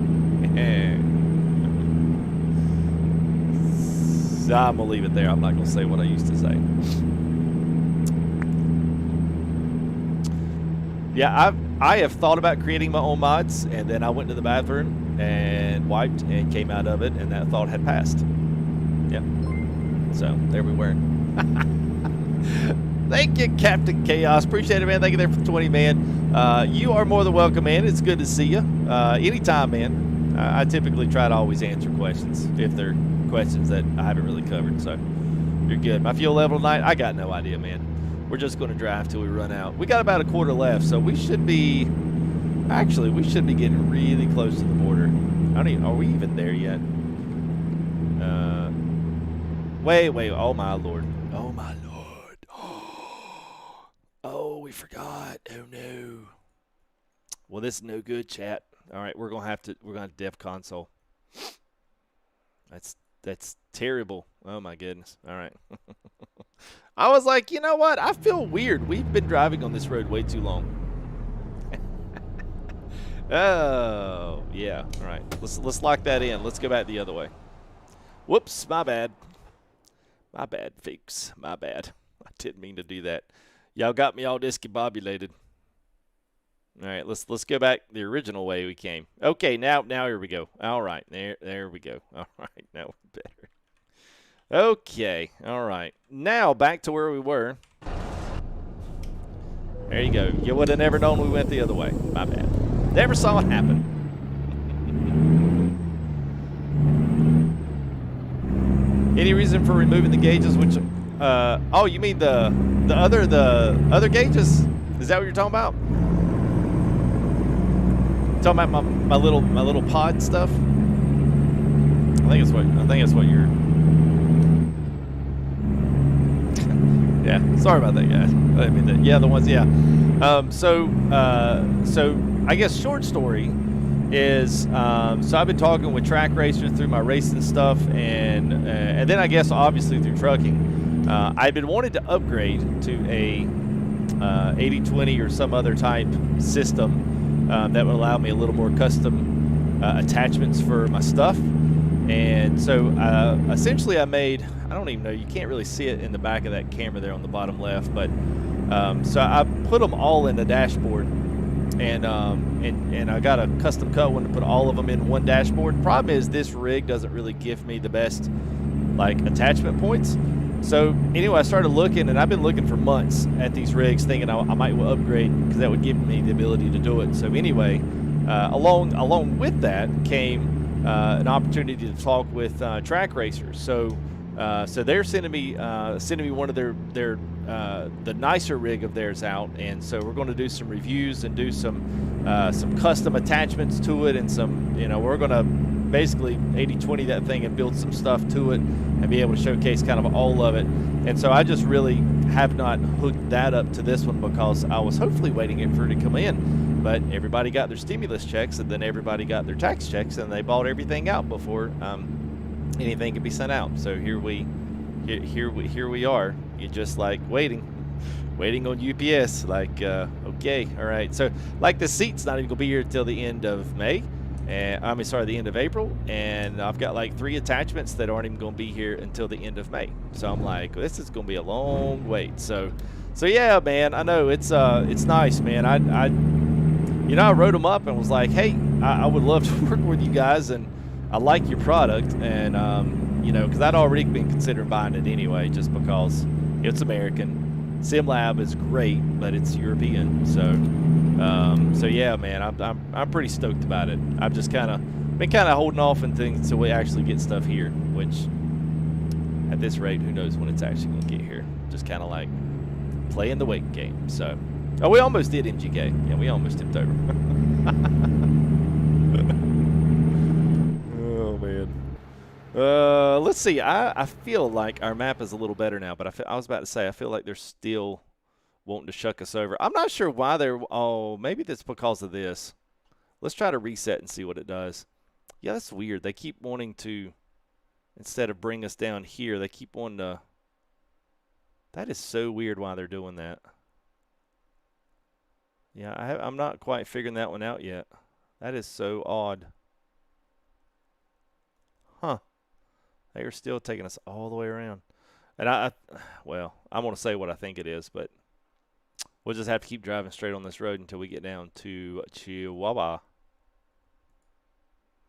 So I'm gonna leave it there. I'm not gonna say what I used to say. Yeah, I have thought about creating my own mods, and then I went to the bathroom and wiped and came out of it, and that thought had passed. Yep. So there we were. Thank you, Captain Chaos. Appreciate it, man. Thank you there for 20, man. You are more than welcome, man. It's good to see you. Anytime, man. I typically try to always answer questions if they're questions that I haven't really covered. So you're good. My fuel level tonight, I got no idea, man. We're just going to drive till we run out. We got about a quarter left, so we should be... Actually, we should be getting really close to the border. I don't even... Are we even there yet? Wait. Oh, my Lord. Oh, my Lord. Oh, we forgot. Oh, no. Well, this is no good, chat. All right, we're going to have to dev console. That's terrible. Oh, my goodness. All right. I was like, you know what? I feel weird. We've been driving on this road way too long. Oh, yeah. All right. Let's lock that in. Let's go back the other way. Whoops, my bad. My bad, folks. My bad. I didn't mean to do that. Y'all got me all discombobulated. All right, let's go back the original way we came. Okay, now here we go. All right, there we go. All right, now we're better. Okay, all right. Now back to where we were. There you go. You would have never known we went the other way. My bad. Never saw it happen. Any reason for removing the gauges? Which, oh, you mean the other gauges? Is that what you're talking about? Talking about my little pod stuff. I think that's what you're. Yeah, sorry about that, guys. I mean, yeah, the ones, yeah. So I guess short story is, so I've been talking with track racers through my racing stuff, and then I guess obviously through trucking. I've been wanting to upgrade to a 80/20 or some other type system that would allow me a little more custom attachments for my stuff. And so essentially I made, I don't even know, you can't really see it in the back of that camera there on the bottom left, but so I put them all in the dashboard, and I got a custom cut one to put all of them in one dashboard. Problem is this rig doesn't really give me the best like attachment points. So anyway, I started looking, and I've been looking for months at these rigs, thinking I might upgrade because that would give me the ability to do it. So anyway, along with that came an opportunity to talk with track racers. So they're sending me one of their the nicer rig of theirs out, and so we're going to do some reviews and do some custom attachments to it, and some, you know, we're going to basically 80/20 that thing and build some stuff to it and be able to showcase kind of all of it. And so I just really have not hooked that up to this one because I was hopefully waiting for it to come in, but everybody got their stimulus checks, and then everybody got their tax checks, and they bought everything out before anything could be sent out. So here we are. You're just like waiting on UPS. Like okay, all right. So like the seat's not even gonna be here till the end of May. And sorry, the end of April, and I've got like 3 attachments that aren't even going to be here until the end of May. So I'm like, this is going to be a long wait. So yeah, man, I know it's nice, man. I wrote them up and was like, hey, I would love to work with you guys, and I like your product, and because I'd already been considering buying it anyway, just because it's American. Simlab is great, but it's European. So yeah, man, I'm pretty stoked about it. I've just been holding off and things until we actually get stuff here, which at this rate, who knows when it's actually going to get here. Just kind of like playing the waiting game. So Oh, we almost did MGK. Yeah, we almost tipped over. Oh, man. Let's see. I feel like our map is a little better now, but I was about to say, I feel like they're still wanting to shuck us over. I'm not sure why they're... Oh, maybe that's because of this. Let's try to reset and see what it does. Yeah, that's weird. They keep wanting to, instead of bring us down here, they keep wanting to... That is so weird why they're doing that. Yeah, I'm not quite figuring that one out yet. That is so odd. Huh. They are still taking us all the way around. And well, I'm going to say what I think it is, but we'll just have to keep driving straight on this road until we get down to Chihuahua.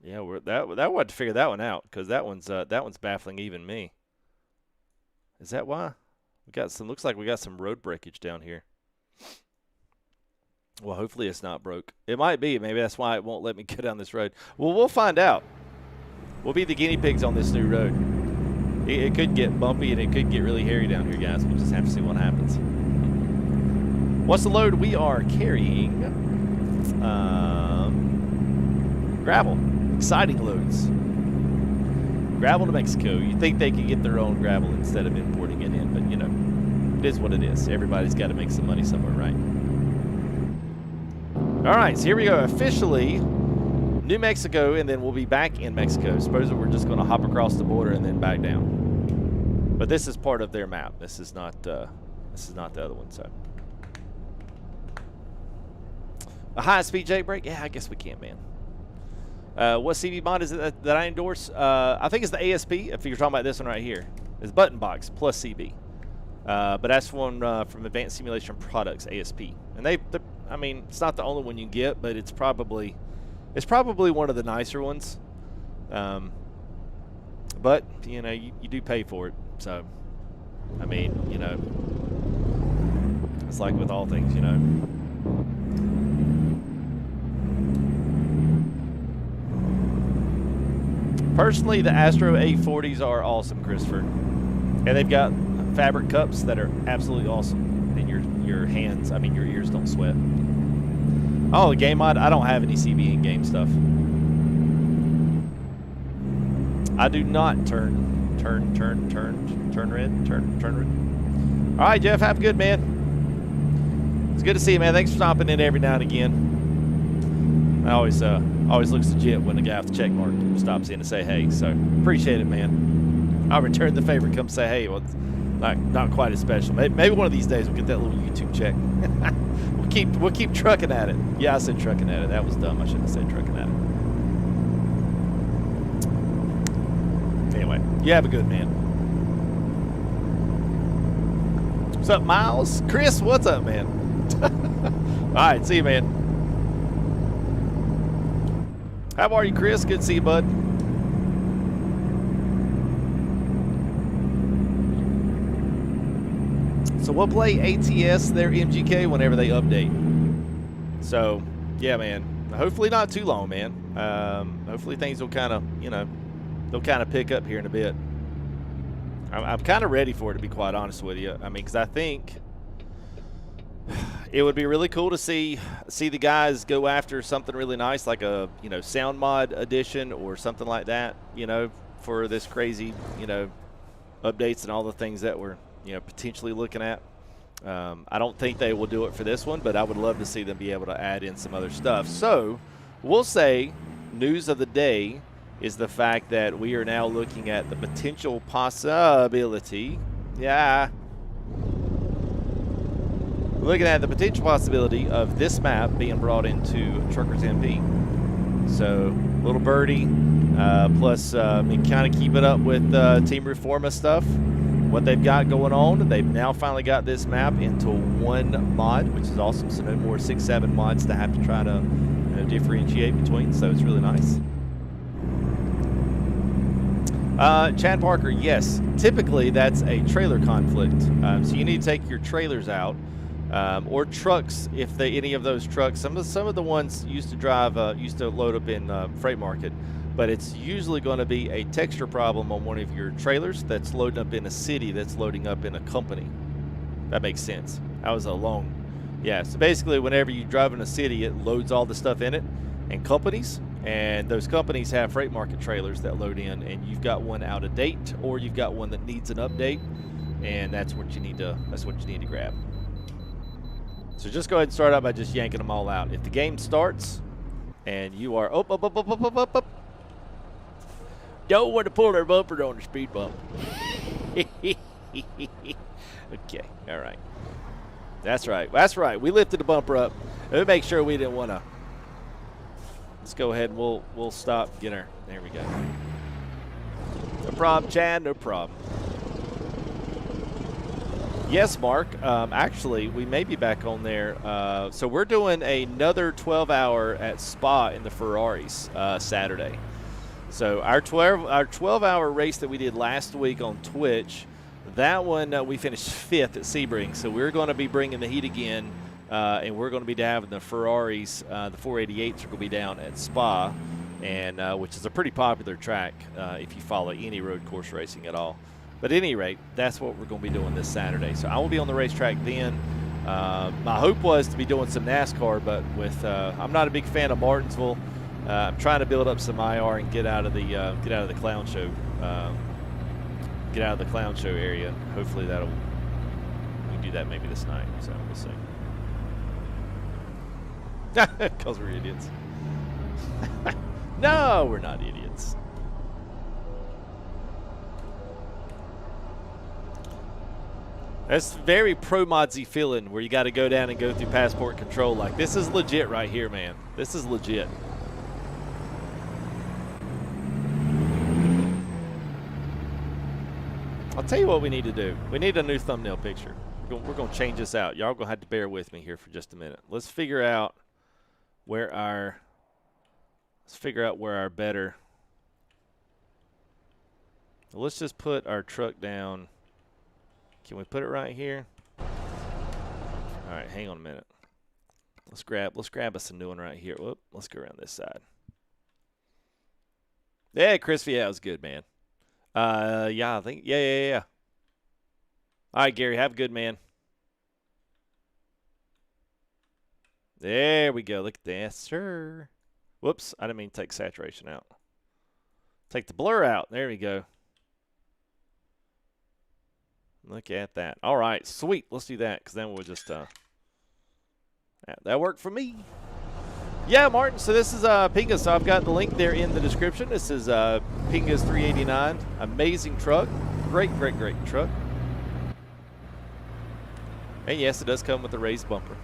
Yeah, we'll have to figure that one out, because that one's baffling even me. Is that why? We got some. Looks like we got some road breakage down here. Well, hopefully it's not broke. It might be. Maybe that's why it won't let me go down this road. Well, we'll find out. We'll be the guinea pigs on this new road. It could get bumpy and it could get really hairy down here, guys. We'll just have to see what happens. What's the load? We are carrying gravel. Exciting loads. Gravel to Mexico. You'd think they could get their own gravel instead of importing it in, but you know, it is what it is. Everybody's got to make some money somewhere, right? All right, so here we go. Officially, New Mexico, and then we'll be back in Mexico. Supposedly we're just going to hop across the border and then back down. But this is part of their map. This is not the other one. So, a high-speed jailbreak? Yeah, I guess we can, man. What CB mod is it that I endorse? I think it's the ASP. If you're talking about this one right here, it's Button Box plus CB. But that's one from Advanced Simulation Products, ASP, and I mean, it's not the only one you can get, but it's probably one of the nicer ones. But you know, you do pay for it, so I mean, you know, it's like with all things, you know. Personally, the Astro 840s are awesome, Christopher, and they've got fabric cups that are absolutely awesome. And your hands, I mean, your ears don't sweat. Oh, the game mod? I don't have any CB in game stuff. I do not turn red. All right, Jeff, have a good, man. It's good to see you, man. Thanks for stopping in every now and again. I always looks legit when the guy with the check mark stops in to say hey. So appreciate it, man. I'll return the favor. Come say hey. Well, it's not quite as special. Maybe one of these days we'll get that little YouTube check. We'll keep trucking at it. Yeah, I said trucking at it. That was dumb. I shouldn't have said trucking at it. Anyway, you have a good, man. What's up, Miles? Chris, what's up, man? All right, see you, man. How are you, Chris? Good to see you, bud. So we'll play ATS, their MGK, whenever they update. So, yeah, man. Hopefully not too long, man. Hopefully things will kind of, you know, they'll kind of pick up here in a bit. I'm kind of ready for it, to be quite honest with you. I mean, because I think it would be really cool to see the guys go after something really nice, like a, you know, sound mod edition or something like that, you know, for this crazy, you know, updates and all the things that we're, you know, potentially looking at. I don't think they will do it for this one, but I would love to see them be able to add in some other stuff. So we'll say news of the day is the fact that we are now looking at the potential possibility. Yeah. Looking at the potential possibility of this map being brought into Truckers MP. So, little birdie, plus kind of keep it up with Team Reforma stuff. What they've got going on, they've now finally got this map into one mod, which is awesome. So no more 6-7 mods to have to try to, you know, differentiate between. So it's really nice. Chad Parker, yes. Typically, that's a trailer conflict. So you need to take your trailers out. Or trucks, if any of those trucks. Some of the ones used to load up in Freight Market, but it's usually going to be a texture problem on one of your trailers that's loading up in a city that's loading up in a company. That makes sense. That was a long Yeah, so basically whenever you drive in a city, it loads all the stuff in it, and companies, and those companies have freight market trailers that load in, and you've got one out of date, or you've got one that needs an update, and that's what you need to grab. So just go ahead and start out by just yanking them all out. If the game starts and you are up, don't want to pull their bumper on the speed bump. Okay, all right. That's right. That's right. We lifted the bumper up. Let me make sure we didn't want to. Let's go ahead and we'll stop. Get her. There we go. No problem, Chad. No problem. Yes, Mark. Actually, we may be back on there. So we're doing another 12-hour at Spa in the Ferraris Saturday. So our 12-hour race that we did last week on Twitch, that one we finished 5th at Sebring. So we're going to be bringing the heat again, and we're going to be having the Ferraris, the 488s are going to be down at Spa, and which is a pretty popular track if you follow any road course racing at all. But at any rate, that's what we're going to be doing this Saturday. So I will be on the racetrack then. My hope was to be doing some NASCAR, but with I'm not a big fan of Martinsville. I'm trying to build up some IR and get out of the clown show. Get out of the clown show area. Hopefully we can do that maybe this night. So we'll see. Because we're idiots. No, we're not idiots. That's very pro-modsy feeling where you got to go down and go through passport control. Like, this is legit right here, man. This is legit. I'll tell you what we need to do. We need a new thumbnail picture. We're going to change this out. Y'all going to have to bear with me here for just a minute. Let's figure out where our better. Let's just put our truck down. Can we put it right here? All right, hang on a minute. Let's grab us a new one right here. Whoop, let's go around this side. Yeah, Chris, yeah, it was good, man. Yeah, I think, yeah. All right, Gary, have a good man. There we go. Look at that, sir. Whoops, I didn't mean to take saturation out. Take the blur out. There we go. Look at that. All right, sweet. Let's do that, because then we'll just that worked for me. Yeah, Martin, so this is Pinga, so I've got the link there in the description. This is Pinga's 389. Amazing truck. Great truck. And yes, it does come with a raised bumper.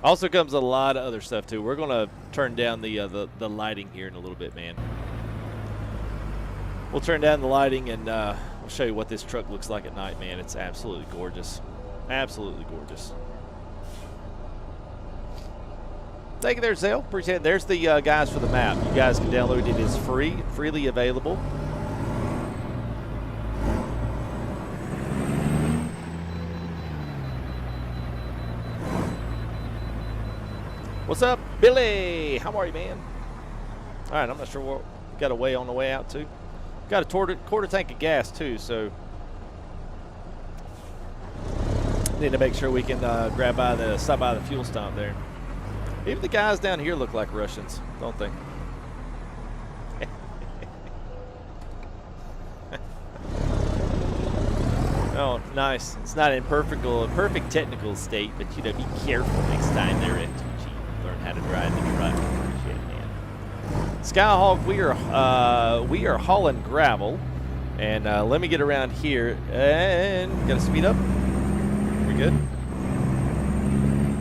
Also comes a lot of other stuff, too. We're going to turn down the lighting here in a little bit, man. We'll turn down the lighting, and we'll show you what this truck looks like at night, man. It's absolutely gorgeous. Absolutely gorgeous. Thank you there, Zale. Appreciate it. There's the guys for the map. You guys can download it. It's freely available. What's up, Billy? How are you, man? All right, I'm not sure what we got a way on the way out to. Got a quarter tank of gas too, so need to make sure we can stop by the fuel stop there. Even the guys down here look like Russians, don't they? Oh, nice. It's not in perfect technical state, but you know, be careful next time they're at G. Learn how to drive the truck. Appreciate it, man. Skyhawk, we are hauling gravel, and let me get around here and gotta speed up. We're good.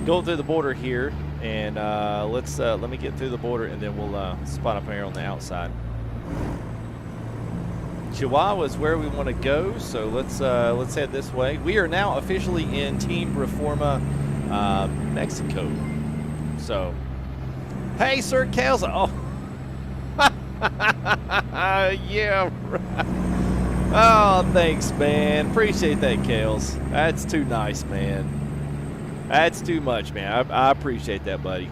Going through the border here. And let me get through the border, and then we'll spot up here on the outside. Chihuahua is where we want to go, so let's head this way. We are now officially in Team Reforma, Mexico. So, hey, Sir Kales. Oh, yeah. Oh, thanks, man. Appreciate that, Kales. That's too nice, man. That's too much, man. I appreciate that, buddy.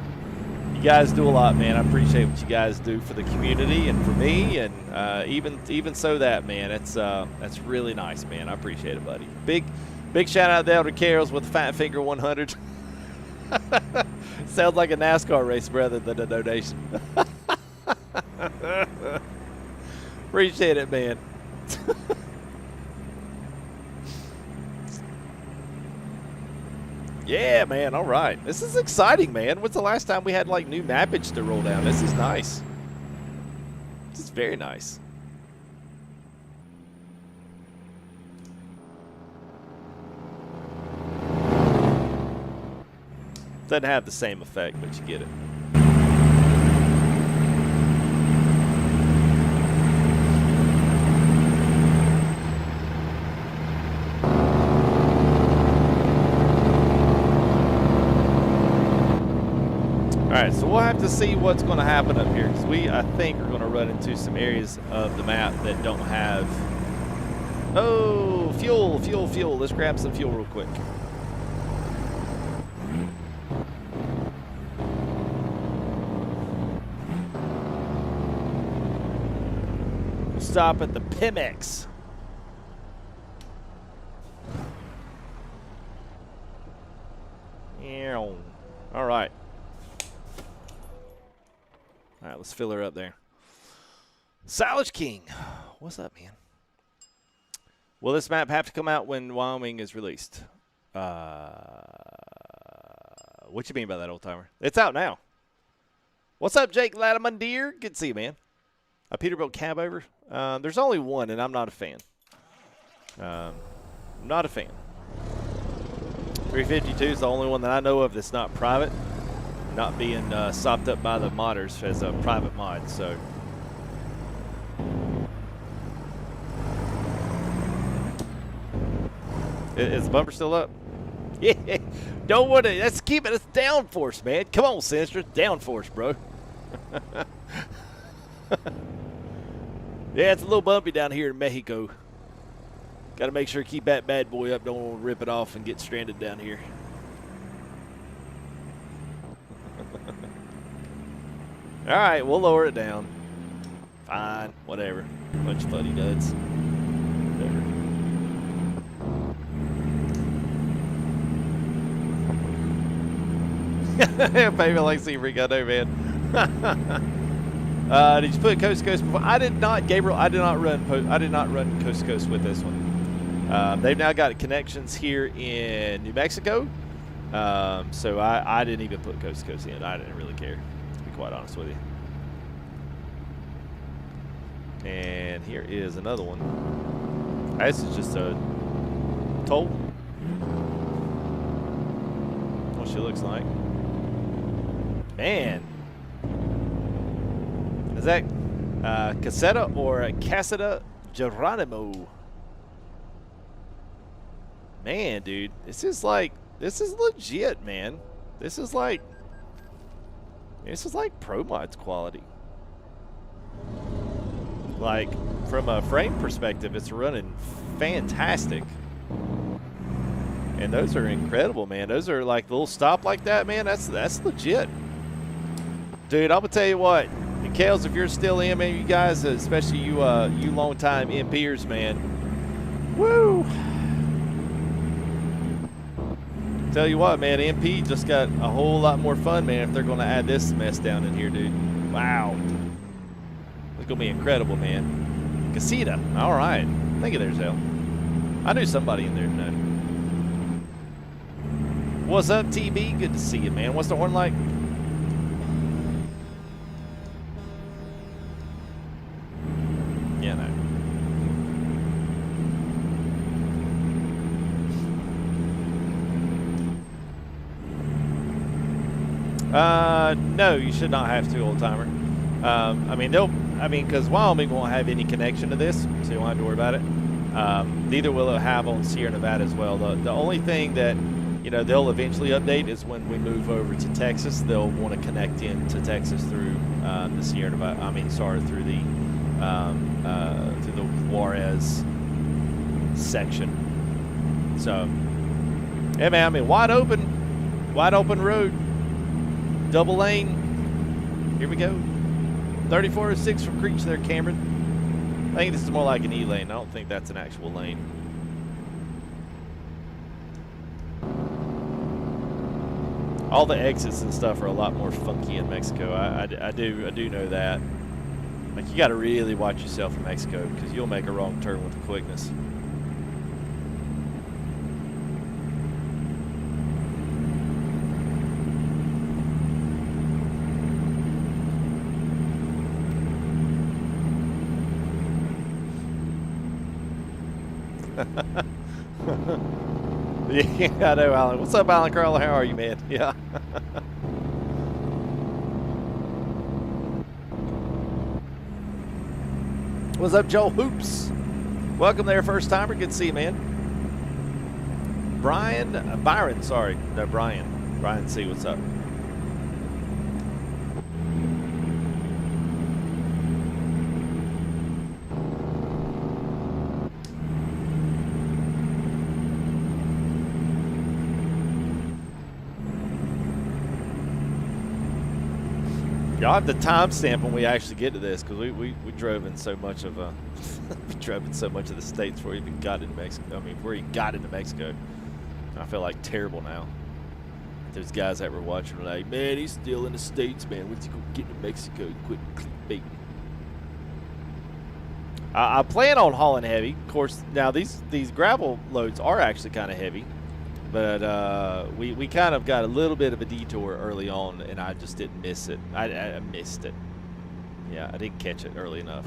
You guys do a lot, man. I appreciate what you guys do for the community and for me, and even so that, man. That's really nice, man. I appreciate it, buddy. Big shout out to Elder Carols with the Fat Finger 100. Sounds like a NASCAR race rather than a donation. Appreciate it, man. Yeah, man. All right. This is exciting, man. When's the last time we had like new mappage to roll down? This is nice. This is very nice. Doesn't have the same effect, but you get it. Alright, so we'll have to see what's going to happen up here, because I think, are going to run into some areas of the map that don't have... Oh, fuel, fuel, fuel. Let's grab some fuel real quick. We'll stop at the Pemex. Alright. Alright, let's fill her up there. Silage King. What's up, man? Will this map have to come out when Wyoming is released? What you mean by that, old timer? It's out now. What's up, Jake Latimer dear? Good to see you, man. A Peterbilt cab over. There's only one, and I'm not a fan. Not a fan. 352 is the only one that I know of that's not private, not being sopped up by the modders as a private mod. So. Is the bumper still up? Yeah. Don't want to. Let's keep it. It's downforce, man. Come on, Sinister. Downforce, bro. Yeah, it's a little bumpy down here in Mexico. Got to make sure to keep that bad boy up. Don't want to rip it off and get stranded down here. All right, we'll lower it down. Fine, whatever. Bunch of fuddy duds. Whatever. Baby, I like seeing Rick. I know, man. Did you put Coast to Coast before? I did not, Gabriel. I did not run Coast to Coast with this one. They've now got connections here in New Mexico, so I didn't even put Coast to Coast in. I didn't really care, to be quite honest with you. And here is another one. This is just a toll. What she looks like. Man. Is that Caseta or Caseta Geronimo? Man, dude, this is legit, man. This is like Pro Mods quality. Like, from a frame perspective, it's running fantastic. And those are incredible, man. Those are like little stop like that, man. That's legit. Dude, I'm gonna tell you what. And Kales, if you're still in, man, you guys, especially you long-time MPers, man. Woo! Tell you what, man, MP just got a whole lot more fun, man, if they're going to add this mess down in here, dude. Wow. It's going to be incredible, man. Casita. All right. Thank you there, Zell. I knew somebody in there tonight. What's up, TB? Good to see you, man. What's the horn like? Yeah, no. No, you should not have to, old timer. Because Wyoming won't have any connection to this, so you won't have to worry about it. Neither will it have on Sierra Nevada as well. The only thing that, they'll eventually update is when we move over to Texas. They'll want to connect into Texas through the Sierra Nevada. through the Juarez section. So, yeah, man. Wide open road. Double lane. Here we go. 3406 from Creech there, Cameron. I think this is more like an E-lane. I don't think that's an actual lane. All the exits and stuff are a lot more funky in Mexico. I do know that. Like, you got to really watch yourself in Mexico because you'll make a wrong turn with the quickness. Yeah, I know, Alan. What's up, Alan Carl? How are you, man? Yeah. What's up, Joel Hoops? Welcome there, first timer. Good to see you, man. Byron, sorry. No, Brian. Brian C, what's up? Y'all have the timestamp when we actually get to this because we drove in so much of we drove in so much of the states before we even got into Mexico. I mean, before he got into Mexico, I feel like terrible now. There's guys that were watching like, man, he's still in the states, man. When's he gonna get to Mexico? Quit clickbaiting. I plan on hauling heavy. Of course, now these gravel loads are actually kind of heavy. But we kind of got a little bit of a detour early on, and I just didn't miss it. I missed it. Yeah, I didn't catch it early enough.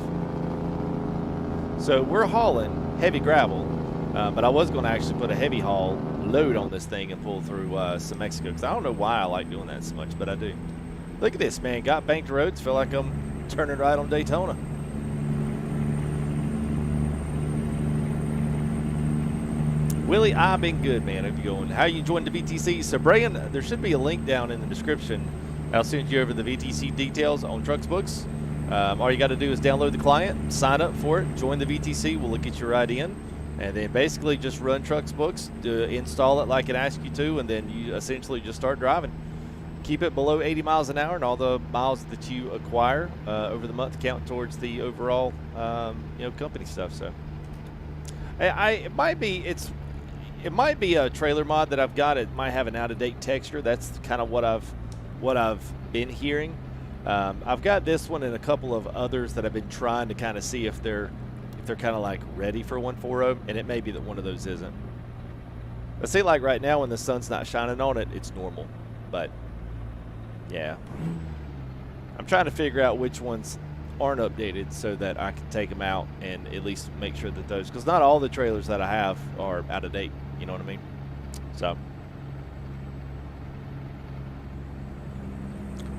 So we're hauling heavy gravel, but I was going to actually put a heavy haul load on this thing and pull through some Mexico, because I don't know why I like doing that so much, but I do. Look at this, man. Got banked roads. Feel like I'm turning right on Daytona. Willie, I've been good, man. Hope you're going. How you enjoying the VTC? So, Brian, there should be a link down in the description. I'll send you over the VTC details on Trucks Books. All you got to do is download the client, sign up for it, join the VTC. We'll get you right in, and then basically just run Trucks Books, install it like it asks you to, and then you essentially just start driving. Keep it below 80 miles an hour, and all the miles that you acquire over the month count towards the overall, company stuff. So, it might be a trailer mod that I've got. It might have an out-of-date texture. That's kind of what I've been hearing. I've got this one and a couple of others that I've been trying to kind of see if they're kind of like ready for 1.4.0, and it may be that one of those isn't. I see, like right now when the sun's not shining on it, it's normal. But yeah, I'm trying to figure out which ones aren't updated so that I can take them out and at least make sure that those, because not all the trailers that I have are out of date. You know what I mean? So,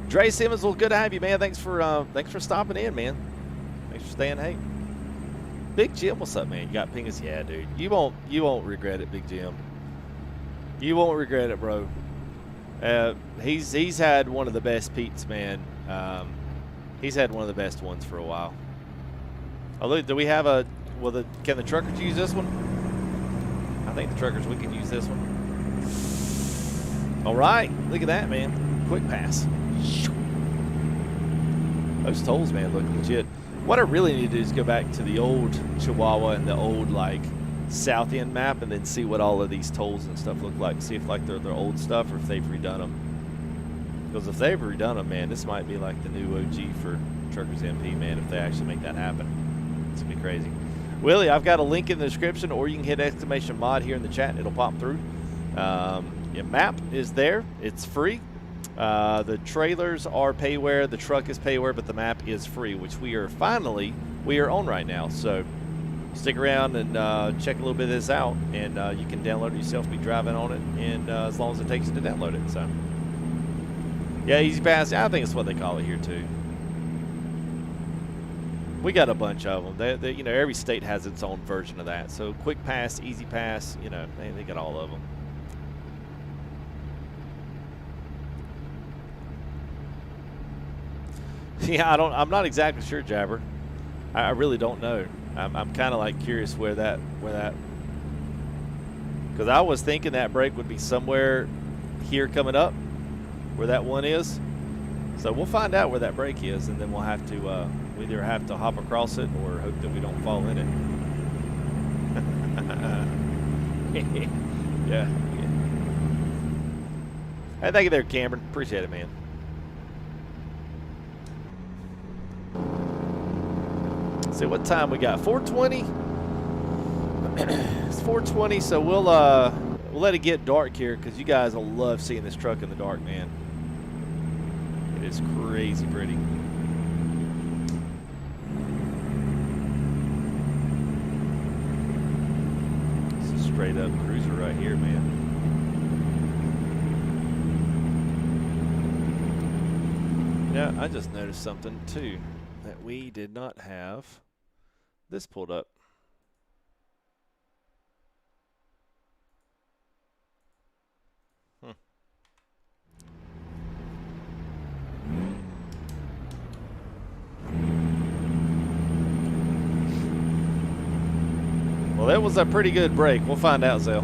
Dre Simmons, well, good to have you, man. Thanks for stopping in, man. Thanks for staying. Hey, Big Jim, what's up, man? You got ping us? Yeah, dude. You won't regret it, Big Jim. You won't regret it, bro. He's had one of the best Pete's, man. He's had one of the best ones for a while. Oh, look, do we have a? Can the truckers use this one? I think the truckers, we can use this one. All right, look at that, man. Quick pass. Those tolls, man, look legit. What I really need to do is go back to the old Chihuahua and the old like South End map, and then see what all of these tolls and stuff look like. See if like they're their old stuff or if they've redone them. Because if they've redone them, man, this might be like the new OG for Truckers MP, man, if they actually make that happen. It's going to be crazy. Willie, I've got a link in the description, or you can hit !mod here in the chat and it'll pop through. Map is there. It's free. The trailers are payware. The truck is payware, but the map is free, which we are on right now. So stick around and check a little bit of this out, and you can download it yourself, be driving on it, and as long as it takes you to download it. So. Yeah, Easy Pass. I think it's what they call it here too. We got a bunch of them. Every state has its own version of that. So Quick Pass, Easy Pass, they got all of them. Yeah, I'm not exactly sure, Jabber. I really don't know. I'm kind of like curious where that, because I was thinking that break would be somewhere here coming up, where that one is. So we'll find out where that break is, and then we'll have to we either have to hop across it or hope that we don't fall in it. Yeah. Hey, thank you there, Cameron. Appreciate it, man. Let's see what time we got. 4:20. It's 4:20, so we'll let it get dark here because you guys will love seeing this truck in the dark, man. It is crazy pretty. It's a straight up cruiser right here, man. Yeah, I just noticed something too, that we did not have this pulled up. Well, that was a pretty good break. We'll find out, Zell.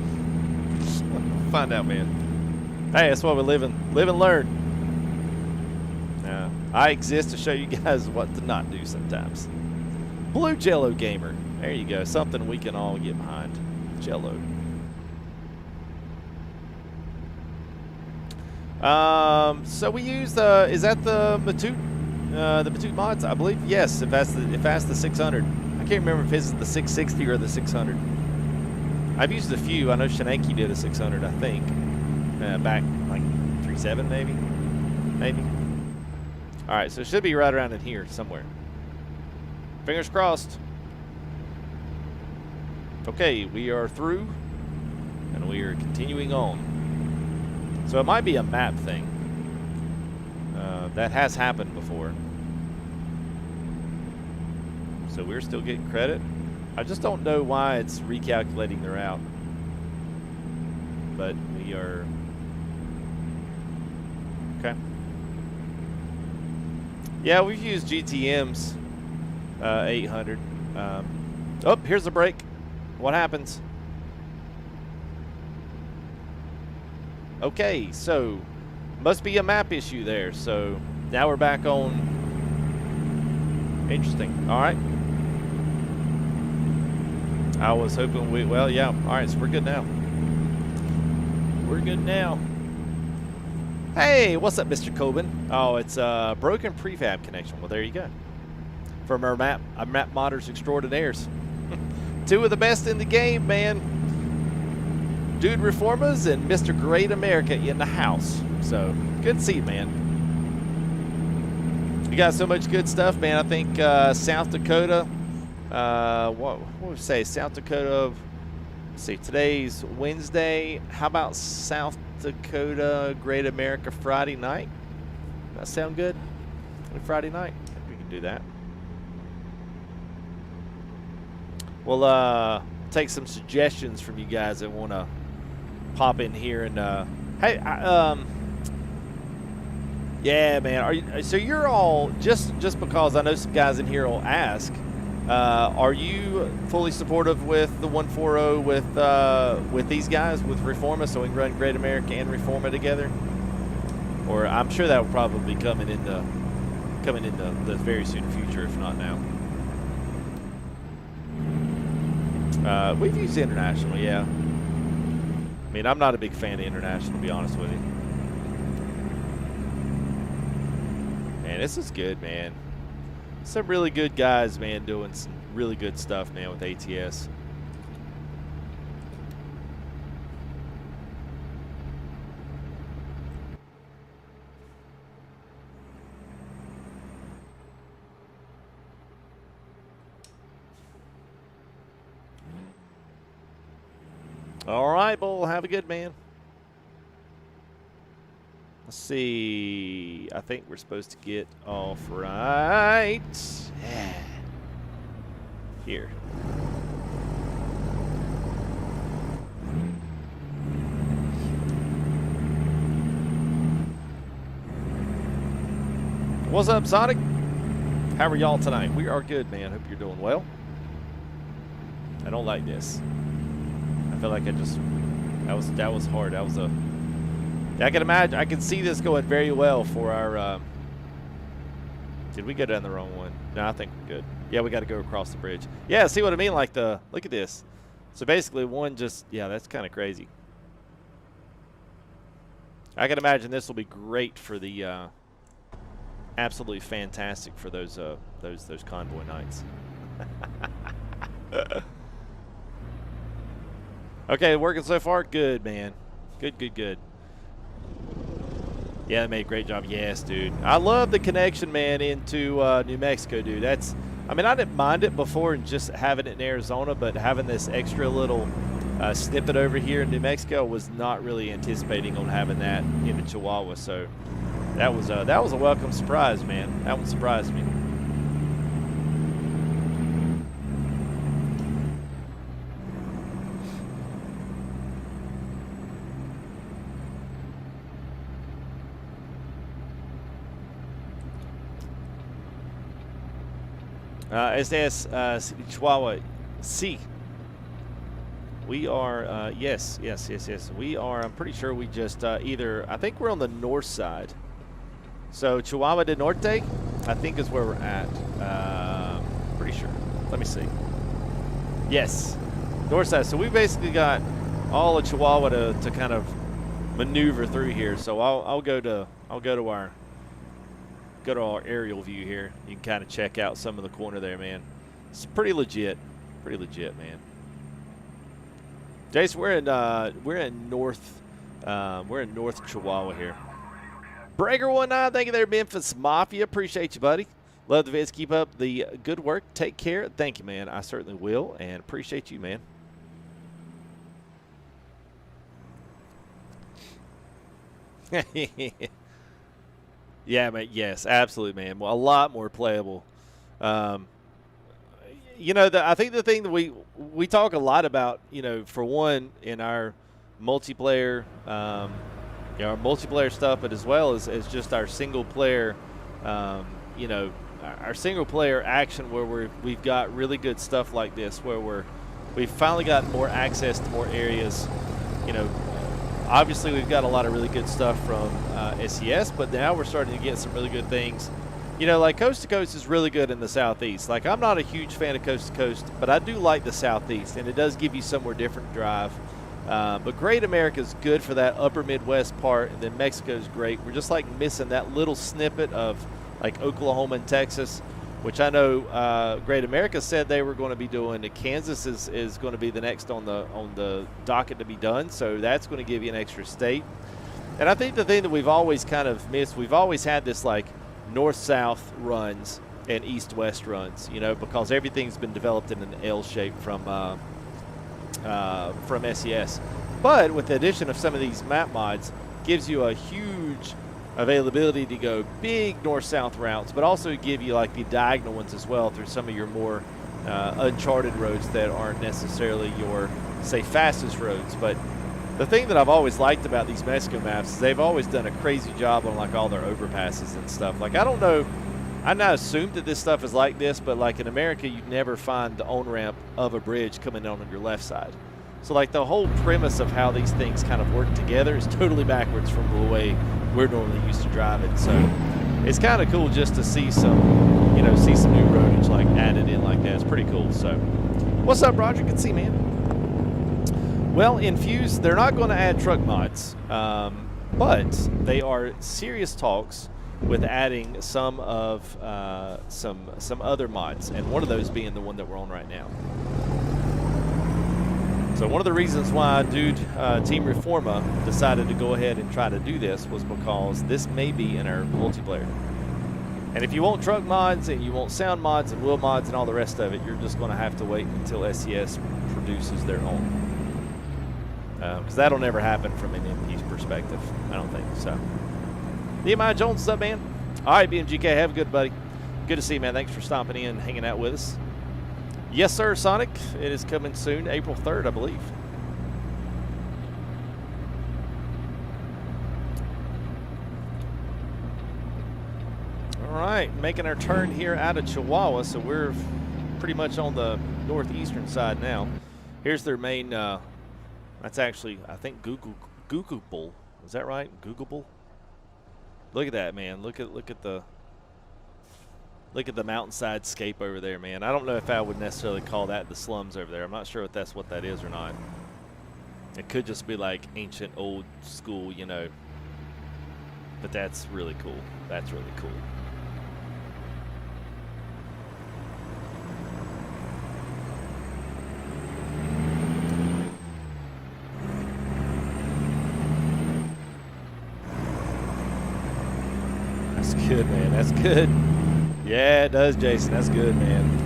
Find out, man. Hey, that's why we live and learn. I exist to show you guys what to not do sometimes. Blue Jello Gamer. There you go. Something we can all get behind. Jello. So we use is that the Matute mods? I believe yes. If that's the 600. I can't remember if it's the 660 or the 600. I've used a few. I know Shananki did a 600. I think back like 3.7 maybe. All right, so it should be right around in here somewhere. Fingers crossed. Okay, we are through, and we are continuing on. So it might be a map thing. That has happened before. So we're still getting credit. I just don't know why it's recalculating the route. But we are... Okay. Yeah, we've used GTM's 800. Oh, here's the break. What happens? Okay, so must be a map issue there. So now we're back on. Interesting. All right. I was hoping we. Well, yeah. All right, so we're good now. We're good now. Hey, what's up, Mr. Coben? Oh, it's a broken prefab connection. Well, there you go. From our map modders extraordinaires. Two of the best in the game, man. Dude Reformers and Mr. Great America in the house. So, good to see you, man. You got so much good stuff, man. I think South Dakota, what would we say? South Dakota, let's see, today's Wednesday. How about South Dakota Great America Friday night? That sound good? Friday night? I think we can do that. We'll take some suggestions from you guys that want to pop in here and hey, yeah, man. So you're all just because I know some guys in here will ask. Are you fully supportive with the 140 with these guys with Reforma, so we can run Great America and Reforma together? Or I'm sure that will probably be coming in the very soon future, if not now. We've used International, yeah. I mean, I'm not a big fan of International, to be honest with you. Man, this is good, man. Some really good guys, man, doing some really good stuff, man, with ATS. All right, Bull, have a good man. Let's see. I think we're supposed to get off right. Yeah. Here. What's up, Sonic? How are y'all tonight? We are good, man. Hope you're doing well. I don't like this. I feel like that was hard. That was a. I can imagine. I can see this going very well for our. Did we go down the wrong one? No, I think we're good. Yeah, we got to go across the bridge. Yeah, see what I mean? Like look at this. So basically, one just. Yeah, that's kind of crazy. I can imagine this will be great for the absolutely fantastic for those convoy nights. Okay, working so far? Good, man. Good, good, good. Yeah, they made a great job. Yes, dude. I love the connection, man, into New Mexico, dude. That's, I mean, I didn't mind it before and just having it in Arizona, but having this extra little snippet over here in New Mexico was not really anticipating on having that in the Chihuahua. So that was a welcome surprise, man. That one surprised me. SDS Chihuahua C. We are, yes. We are, I'm pretty sure we just either, I think we're on the north side. So Chihuahua del Norte, I think is where we're at. Pretty sure. Let me see. Yes, north side. So we basically got all of Chihuahua to kind of maneuver through here. So I'll go to our aerial view here. You can kind of check out some of the corner there, man. It's pretty legit, man. Jason, we're in North Chihuahua here. Breaker19, thank you there, Memphis Mafia. Appreciate you, buddy. Love the vids. Keep up the good work. Take care. Thank you, man. I certainly will, and appreciate you, man. Yeah, man. Yes, absolutely, man. Well, a lot more playable. You know, I think the thing that we talk a lot about, you know, for one, in our multiplayer, our multiplayer stuff, but as well as just our single player, you know, our single player action where we've got really good stuff like this, where we've finally got more access to more areas, you know. Obviously, we've got a lot of really good stuff from SES, but now we're starting to get some really good things. You know, like Coast to Coast is really good in the Southeast. Like, I'm not a huge fan of Coast to Coast, but I do like the Southeast, and it does give you somewhere different to drive. But Great America is good for that upper Midwest part, and then Mexico's great. We're just, like, missing that little snippet of, like, Oklahoma and Texas, which I know Great America said they were going to be doing. Kansas is going to be the next on the docket to be done, so that's going to give you an extra state. And I think the thing that we've always kind of missed, we've always had this like north-south runs and east-west runs, you know, because everything's been developed in an L shape from SES. But with the addition of some of these map mods, gives you a huge availability to go big north-south routes, but also give you like the diagonal ones as well through some of your more uncharted roads that aren't necessarily your, say, fastest roads. But the thing that I've always liked about these Mexico maps is they've always done a crazy job on like all their overpasses and stuff. Like, I don't know, I not assumed that this stuff is like this, but like in America, you never find the on-ramp of a bridge coming on your left side. So like the whole premise of how these things kind of work together is totally backwards from the way we're normally used to driving. So it's kind of cool just to see some, you know, see some new roadage like added in like that. It's pretty cool. So what's up, Roger? Good to see you, man. Well, in Fuse, they're not going to add truck mods, but they are serious talks with adding some of some other mods, and one of those being the one that we're on right now. So one of the reasons why dude Team Reforma decided to go ahead and try to do this was because this may be in our multiplayer. And if you want truck mods and you want sound mods and wheel mods and all the rest of it, you're just going to have to wait until SES produces their own. Because that'll never happen from an MP's perspective, I don't think. So, Nehemiah Jones, what's up, man? All right, BMGK, have a good, buddy. Good to see you, man. Thanks for stopping in and hanging out with us. Yes, sir, Sonic. It is coming soon, April 3rd, I believe. All right, making our turn here out of Chihuahua, so we're pretty much on the northeastern side now. Here's their main, that's actually, I think, Googleable. Is that right? Googleable? Look at that, man. Look at the mountainside scape over there, man. I don't know if I would necessarily call that the slums over there. I'm not sure if that's what that is or not. It could just be like ancient old school, you know, But that's really cool. That's really cool. That's good, man. That's good. Yeah, it does, Jason. That's good, man.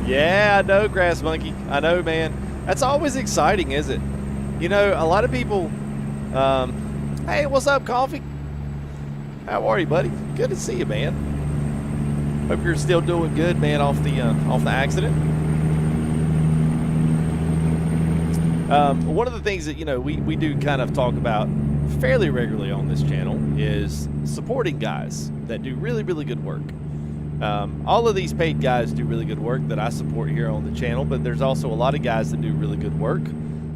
Yeah, I know, Grass Monkey. I know, man. That's always exciting, is it? You know, a lot of people. Hey, what's up, Coffee? How are you, buddy? Good to see you, man. Hope you're still doing good, man, off the accident. One of the things that, you know, we do kind of talk about fairly regularly on this channel is supporting guys that do really, really good work. All of these paid guys do really good work that I support here on the channel, but there's also a lot of guys that do really good work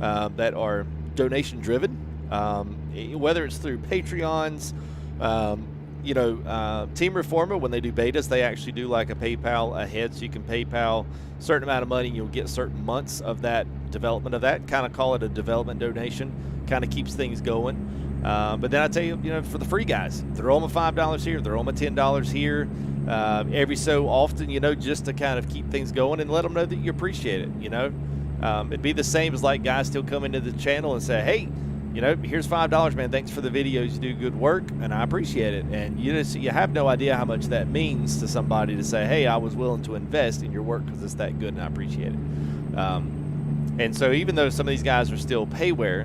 that are donation driven, whether it's through Patreons. You know, Team Reformer, when they do betas, they actually do like a PayPal ahead, so you can PayPal a certain amount of money and you'll get certain months of that development of that. Kind of call it a development donation. Kind of keeps things going. But then I tell you, you know, for the free guys, throw them a $5 here, throw them a $10 here. Every so often, you know, just to kind of keep things going and let them know that you appreciate it, you know. It'd be the same as like guys still come into the channel and say, hey, you know, here's $5, man. Thanks for the videos. You do good work, and I appreciate it. And you have no idea how much that means to somebody to say, hey, I was willing to invest in your work because it's that good, and I appreciate it. And so even though some of these guys are still payware,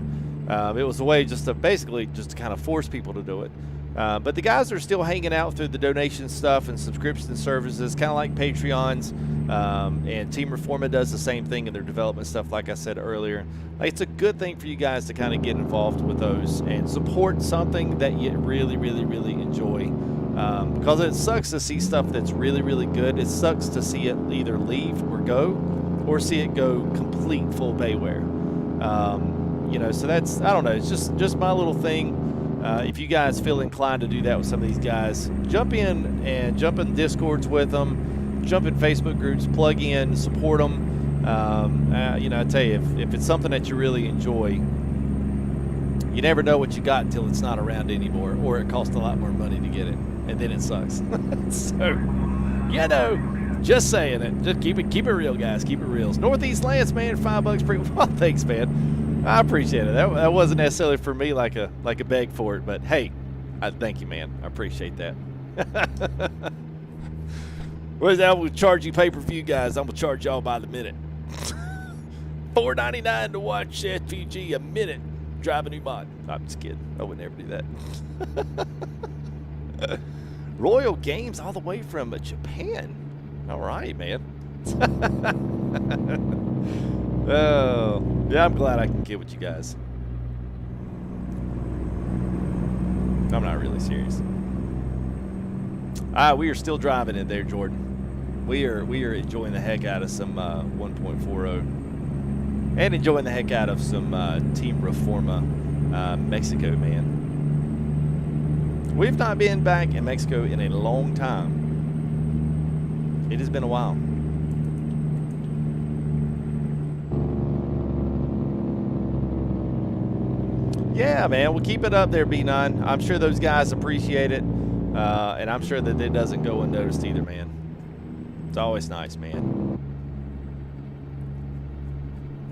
it was a way just to basically just to kind of force people to do it. But the guys are still hanging out through the donation stuff and subscription services, kind of like Patreons. And Team Reforma does the same thing in their development stuff, like I said earlier. It's a good thing for you guys to kind of get involved with those and support something that you really, really, really enjoy. Because it sucks to see stuff that's really, really good. It sucks to see it either leave or go, or see it go complete full payware. You know, so that's, I don't know, it's just my little thing. If you guys feel inclined to do that with some of these guys, jump in Discords with them, jump in Facebook groups, plug in, support them. You know, I tell you, if it's something that you really enjoy, you never know what you got until it's not around anymore, or it costs a lot more money to get it, and then it sucks. So, you know, just saying it. Just keep it real, guys. Keep it real. Northeast Lance, man, $5 per. Well, thanks, man. I appreciate it. That wasn't necessarily for me like a beg for it, but hey, thank you, man. I appreciate that. Where's that? We'll charge you pay-per-view, guys. I'm gonna charge y'all by the minute. $4.99 to watch SVG a minute. Drive a new mod. I'm just kidding. I would never do that. Royal Games all the way from Japan. All right, man. Oh, yeah, I'm glad I can get with you guys. I'm not really serious. We are still driving it there, Jordan. We are enjoying the heck out of some 1.40 and enjoying the heck out of some Team Reforma Mexico, man. We've not been back in Mexico in a long time. It has been a while. Yeah, man, we'll keep it up there, B9. I'm sure those guys appreciate it, and I'm sure that it doesn't go unnoticed either, man. It's always nice, man.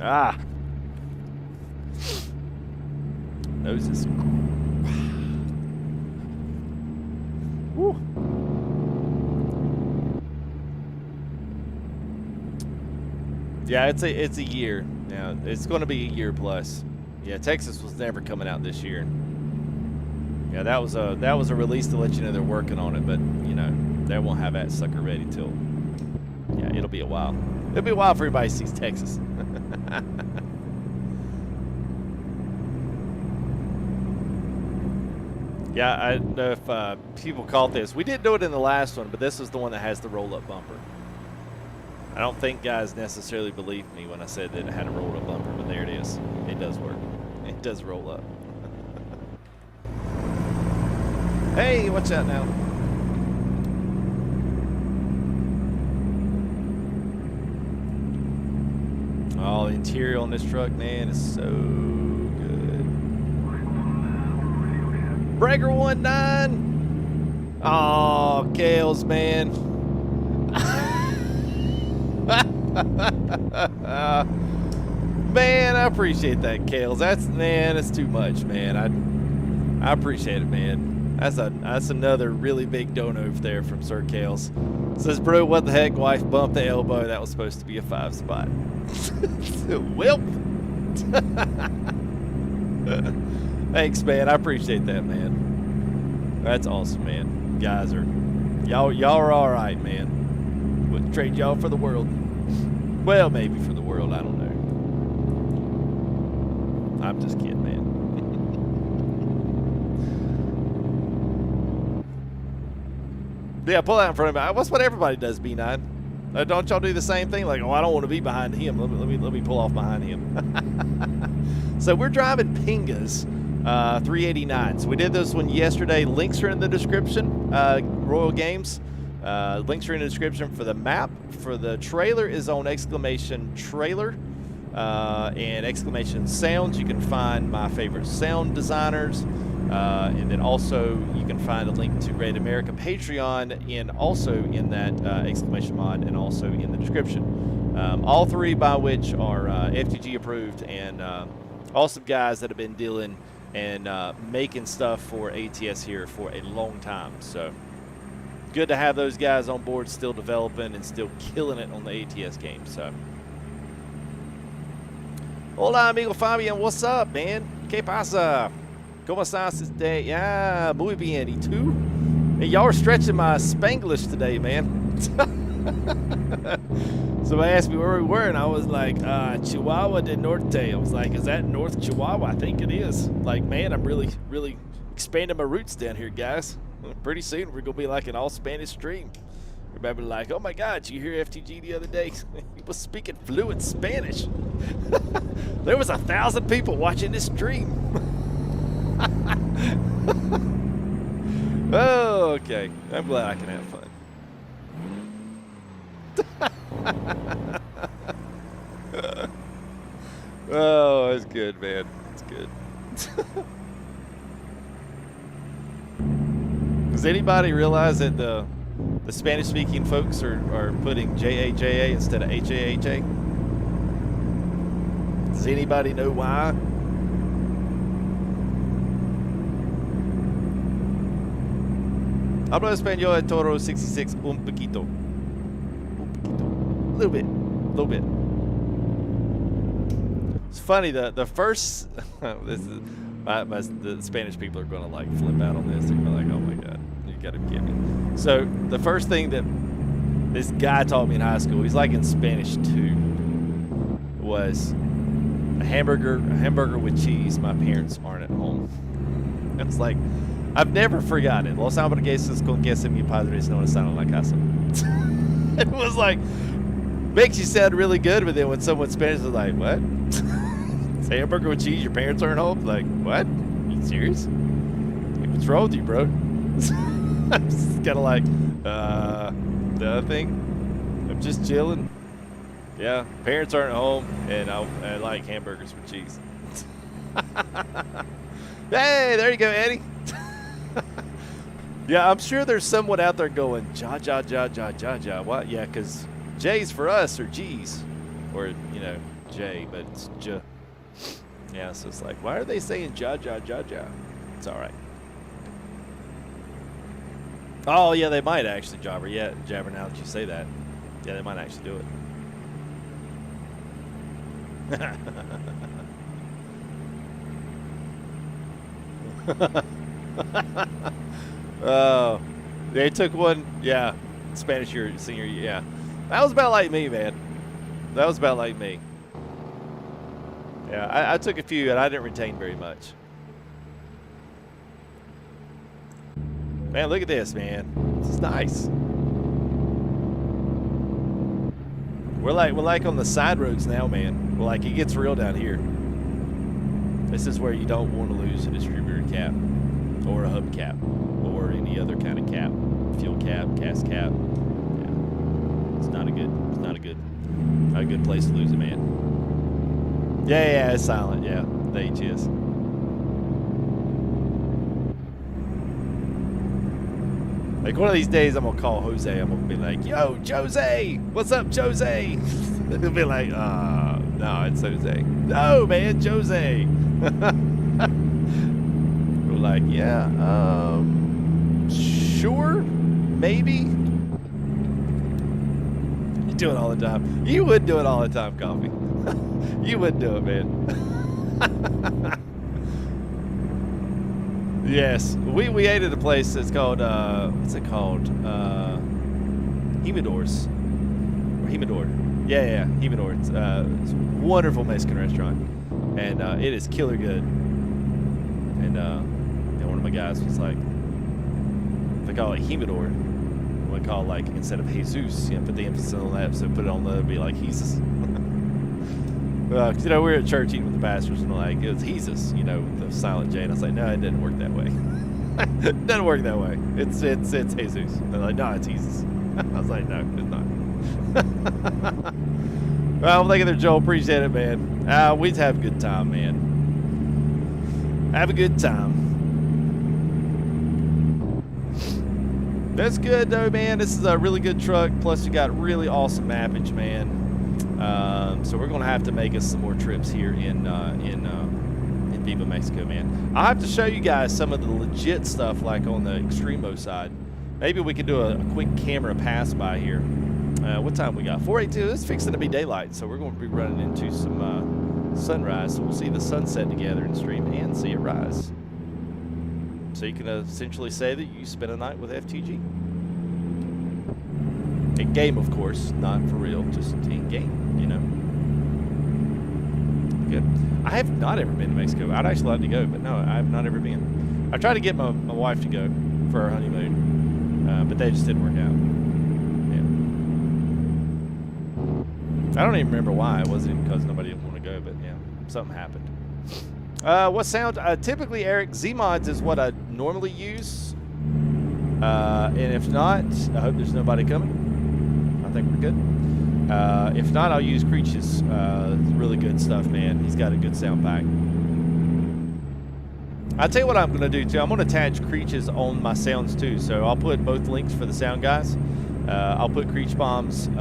Ah. Noses. Woo. Yeah, it's a year. Yeah, it's going to be a year plus. Yeah, Texas was never coming out this year. Yeah, that was a release to let you know they're working on it, but you know they won't have that sucker ready till. Yeah, it'll be a while. It'll be a while for everybody sees Texas. Yeah, I don't know if people caught this. We didn't do it in the last one, but this is the one that has the roll-up bumper. I don't think guys necessarily believed me when I said that it had a roll-up bumper, but there it is. It does work. It does roll up. Hey, watch out now. interior on this truck, man, is so good. Breaker 19. Oh, Kales, man. Man, I appreciate that, Kales. That's too much, man. I appreciate it, man. That's another really big dono there from Sir Kales. Says, bro, what the heck? Wife bumped the elbow. That was supposed to be a 5-spot. Welp. Thanks, man. I appreciate that, man. That's awesome, man. Guys are y'all are all right, man. Wouldn't trade y'all for the world. Well, maybe for the world. I don't know. I'm just kidding, man. Yeah, pull out in front of me. That's what everybody does, B9. Don't y'all do the same thing? Like, oh, I don't want to be behind him. Let me pull off behind him. So we're driving Pingas 389. So we did this one yesterday. Links are in the description. Royal Games. Links are in the description for the map. For the trailer is on !trailer and !sounds. You can find my favorite sound designers. And then also you can find a link to Great America Patreon also in that exclamation mod and also in the description. All three by which are FTG approved and awesome guys that have been dealing and making stuff for ATS here for a long time. So good to have those guys on board, still developing and still killing it on the ATS game. So, hola amigo Fabian, what's up, man? ¿Qué pasa? ¿Cómo estás today? Yeah, muy bien. ¿Y tú? Hey, y'all are stretching my Spanglish today, man. Somebody asked me where we were, and I was like, Chihuahua del Norte. I was like, is that North Chihuahua? I think it is. Like, man, I'm really, really expanding my roots down here, guys. Pretty soon, we're going to be like an all-Spanish stream. Everybody like, oh, my God, did you hear FTG the other day? He was speaking fluent Spanish. There was 1,000 people watching this stream. Oh, okay. I'm glad I can have fun. Oh, that's good, man. That's good. Does anybody realize that the Spanish-speaking folks are putting JAJA instead of HAHA? Does anybody know why? Hablo español de Toro 66 un poquito. A little bit. It's funny, the first, this is, the Spanish people are going to like flip out on this. They're going to be like, oh my God, you got to be kidding me. So the first thing that this guy taught me in high school, he's like in Spanish too, was a hamburger with cheese. My parents aren't at home. It's like, I've never forgotten it. Los hamburguesas con queso mi padres no están en la casa. It was like, makes you sound really good, but then when someone's Spanish is like, what? It's hamburger with cheese, your parents aren't home? Like, what? Are you serious? Like, what's wrong with you, bro? I'm just kind of like, the other thing, I'm just chilling. Yeah, parents aren't home, and I like hamburgers with cheese. Hey, there you go, Eddie. Yeah, I'm sure there's someone out there going, ja. What? Yeah, because J's for us are G's. Or, you know, J, but it's J. Yeah, so it's like, why are they saying ja? It's all right. Oh, yeah, they might actually, Jabber. Yeah, Jabber, now that you say that. Yeah, they might actually do it. Oh, they took one. Yeah, Spanish year, senior year. Yeah, that was about like me, man. That was about like me. Yeah, I took a few and I didn't retain very much. Man, look at this, man. This is nice. We're like on the side roads now, man. We're like, it gets real down here. This is where you don't want to lose a distributor cap or a hub cap or any other kind of cap, fuel cap, gas cap. Yeah. It's not a good place to lose it, man. Yeah, it's silent. Yeah, the H is. Like one of these days, I'm gonna call Jose. I'm gonna be like, "Yo, Jose, what's up, Jose?" He'll be like, no, it's Jose." "No, man, Jose." We're like, "Yeah, sure, maybe." You do it all the time. You would do it all the time, Coffee. You would do it, man. Yes, we ate at a place that's called what's it called? Humidor's. Or Humidor. Yeah, Humidor. It's a wonderful Mexican restaurant, and it is killer good. And one of my guys was like, if they call it Humidor, we call it, like, instead of Jesus, put the emphasis on that, so put it on the other, be like Jesus. Cause, we were at church eating with the pastors, and like, it was Jesus, with the silent J. And I was like, no, it doesn't work that way. It doesn't work that way. It's Jesus. And they're like, no, it's Jesus. I was like, no, it's not. Well, thank you, Joel. Appreciate it, man. We'd have a good time, man. Have a good time. That's good, though, man. This is a really good truck. Plus, you got really awesome mappage, man. So we're going to have to make us some more trips here in Viva Mexico, man. I'll have to show you guys some of the legit stuff, like on the Extremo side. Maybe we can do a quick camera pass by here. What time we got? 4:82. It's fixing to be daylight, so we're going to be running into some sunrise. So we'll see the sunset together in stream and see it rise. So you can essentially say that you spent a night with FTG. In game, of course, not for real, just in game, Good. I have not ever been to Mexico. I'd actually like to go, but no, I have not ever been. I tried to get my wife to go for our honeymoon, but they just didn't work out. Yeah. I don't even remember why. It wasn't because nobody didn't want to go, but yeah, something happened. What sound? Typically, Eric, Z-Mods is what I normally use. And if not, I hope there's nobody coming. I think we're good. If not, I'll use Creech's. Really good stuff, man. He's got a good sound pack. I'll tell you what I'm going to do, too. I'm going to attach Creech's on my sounds, too. So I'll put both links for the sound guys. I'll put Creech Bomb's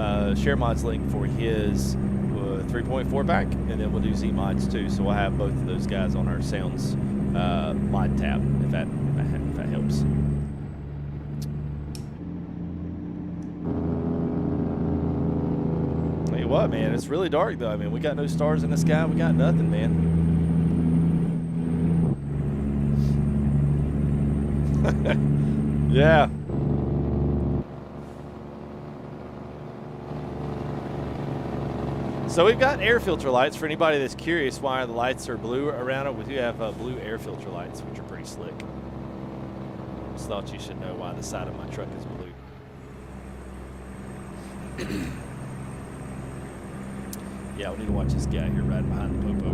share mods link for his 3.4 pack, and then we'll do Z-Mods, too. So we'll have both of those guys on our sounds mod tab, if that helps. What, man? It's really dark, though. I mean, we got no stars in the sky. We got nothing, man. Yeah. So we've got air filter lights. For anybody that's curious why the lights are blue around it, we do have blue air filter lights, which are pretty slick. Just thought you should know why the side of my truck is blue. Yeah, we need to watch this guy here riding behind the popo.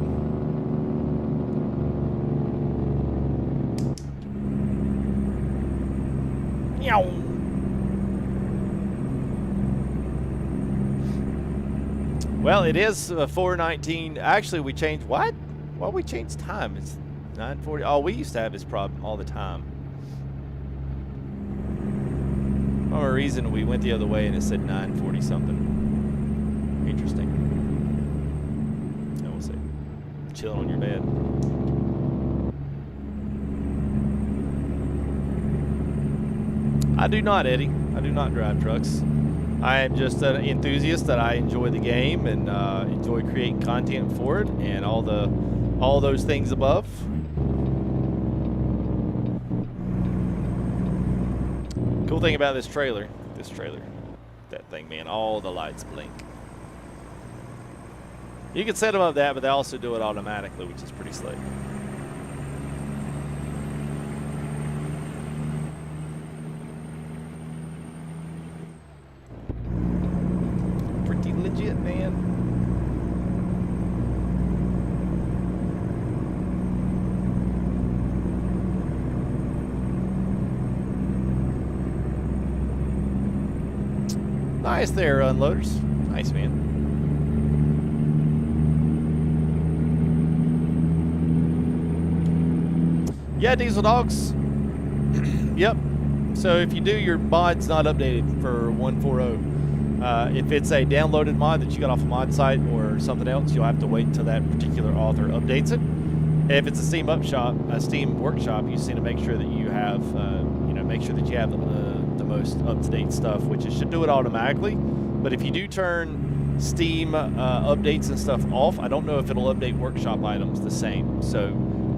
Meow. Well, it is 4:19. Actually, we changed what? Well, we changed time. It's 9:40. Oh, we used to have this problem all the time. For some reason, we went the other way and it said 9:40 something. Interesting. We'll see. Chilling on your bed. I do not, Eddie. I do not drive trucks. I am just an enthusiast that I enjoy the game and enjoy creating content for it and all those things above. Cool thing about this trailer, that thing, man, all the lights blink. You can set them up that, but they also do it automatically, which is pretty slick. Pretty legit, man. Nice there, unloaders. Nice, man. Yeah, Diesel Dogs. Yep. So if you do your mods not updated for 1.40, if it's a downloaded mod that you got off a mod site or something else, you'll have to wait until that particular author updates it. If it's a Steam workshop, you just need to make sure that you have, make sure that you have the most up-to-date stuff, which it should do it automatically. But if you do turn Steam updates and stuff off, I don't know if it'll update workshop items the same. So